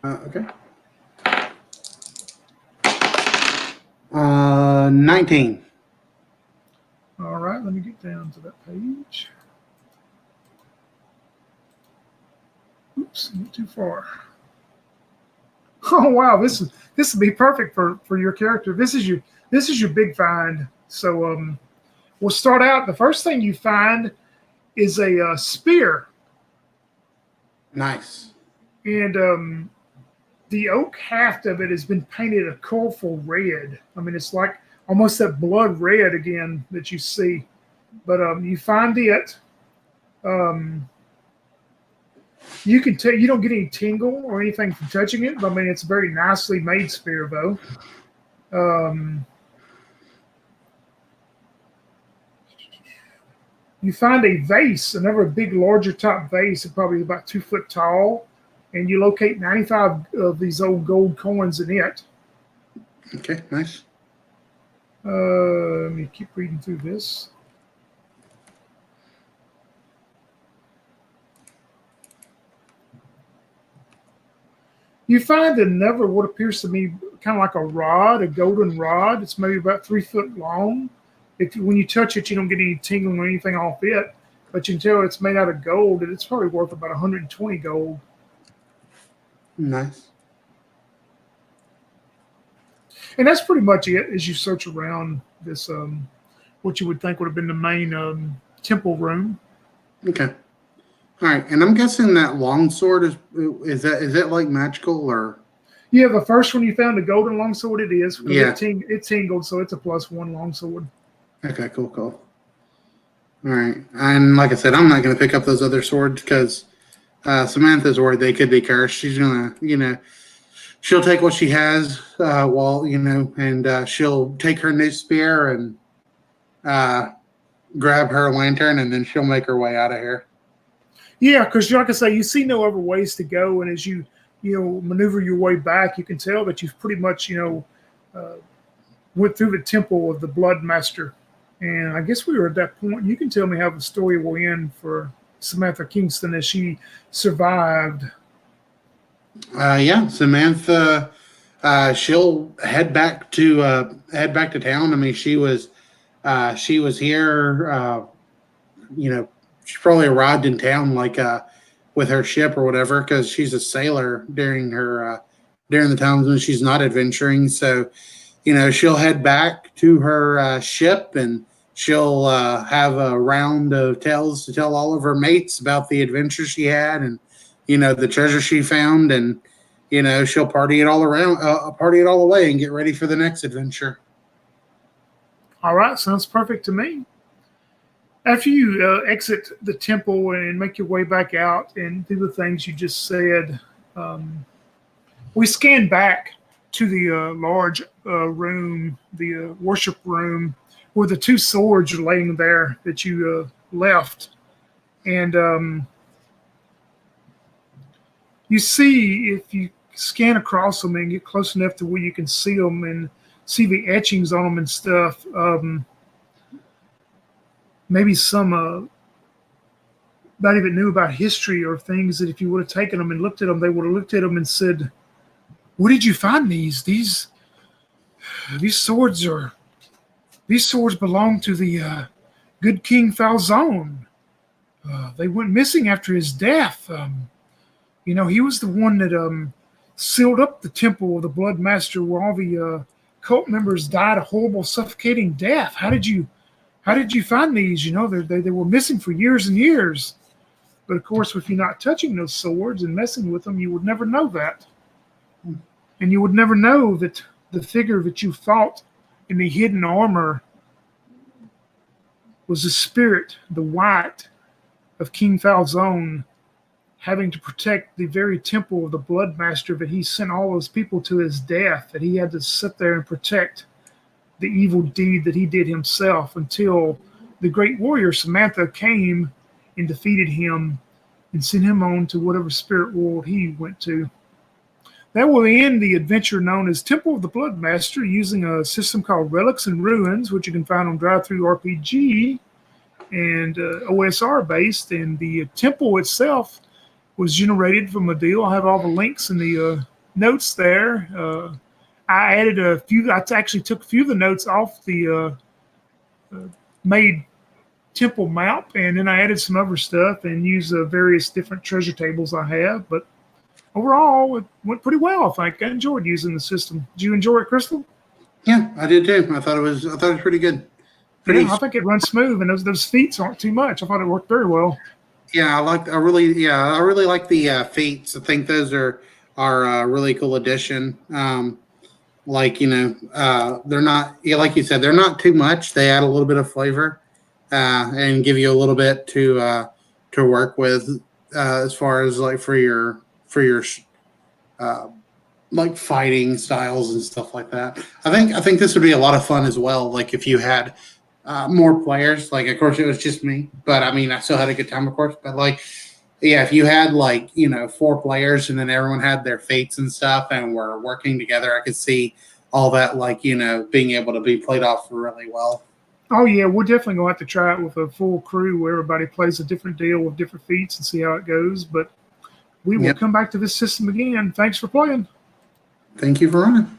Okay. 19. All right, let me get down to that page. Oops, not too far. Oh wow, this would be perfect for your character. This is your big find. So we'll start out. The first thing you find is a spear. Nice. And the oak haft of it has been painted a colorful red. I mean, it's like almost that blood red again that you see. But you find it. Um, you can tell you don't get any tingle or anything from touching it. But I mean, it's a very nicely made spear, though. Um, you find a vase, another big, larger top vase, probably about 2 foot tall, and you locate 95 of these old gold coins in it. Okay, nice. Let me keep reading through this. You find another what appears to me kind of like a rod, a golden rod. It's maybe about 3 foot long. When you touch it, you don't get any tingling or anything off it, but you can tell it's made out of gold, and it's probably worth about 120 gold. Nice. And that's pretty much it as you search around this, what you would think would have been the main temple room. Okay. All right, and I'm guessing that longsword is that like magical or? Yeah, the first one you found, the golden longsword, it is. Yeah. It tingled, so it's a +1 longsword. Okay, cool. All right, and like I said, I'm not going to pick up those other swords because Samantha's worried they could be cursed. She's gonna, she'll take what she has, and she'll take her new spear and grab her lantern, and then she'll make her way out of here. Yeah, because like I say, you see no other ways to go, and as you maneuver your way back, you can tell that you've pretty much went through the temple of the Blood Master. And I guess we were at that point. You can tell me how the story will end for Samantha Kingston as she survived. Yeah, Samantha, she'll head back to town. I mean, she was here. She probably arrived in town with her ship or whatever because she's a sailor during the times when she's not adventuring. So, she'll head back to her ship and she'll have a round of tales to tell all of her mates about the adventure she had and the treasure she found, and she'll party it all away and get ready for the next adventure. All right, sounds perfect to me. After you exit the temple and make your way back out and do the things you just said, we scan back to the large room, the worship room, where the 2 swords are laying there that you left. And you see, if you scan across them and get close enough to where you can see them and see the etchings on them and stuff, maybe some not even knew about history or things that if you would have taken them and looked at them, they would have looked at them and said, "Where did you find these? These swords belong to the good King Falzone. They went missing after his death. He was the one that sealed up the temple of the Blood Master where all the cult members died a horrible, suffocating death. How did you find these? They were missing for years and years. But of course, if you're not touching those swords and messing with them, you would never know that. And you would never know that the figure that you fought in the hidden armor was the spirit, the white, of King Falzone, having to protect the very temple of the Blood Master that he sent all those people to his death, that he had to sit there and protect the evil deed that he did himself until the great warrior Samantha came and defeated him and sent him on to whatever spirit world he went to. That will end the adventure known as Temple of the Blood Master using a system called Relics and Ruins, which you can find on Drive-Thru RPG and OSR based. And the temple itself was generated from a deal. I have all the links in the notes there. I added a few. I actually took a few of the notes off the made temple map, and then I added some other stuff and used various different treasure tables I have. But overall, it went pretty well. I think I enjoyed using the system. Did you enjoy it, Crystal? Yeah, I did too. I thought it was pretty good. I think it runs smooth, and those feats aren't too much. I thought it worked very well. Yeah, I really like the feats. I think those are are a really cool addition. Like, they're not, yeah, like you said, they're not too much. They add a little bit of flavor and give you a little bit to work with as far as like for your uh, like fighting styles and stuff like that. I think this would be a lot of fun as well. Like if you had more players, like of course it was just me, but I mean I still had a good time, of course. But like, yeah, if you had like 4 players and then everyone had their fates and stuff and were working together, I could see all that like being able to be played off really well. Oh yeah, we're definitely gonna have to try it with a full crew where everybody plays a different deal with different feats and see how it goes. But we will Yep. come back to this system again. Thanks for playing. Thank you for running.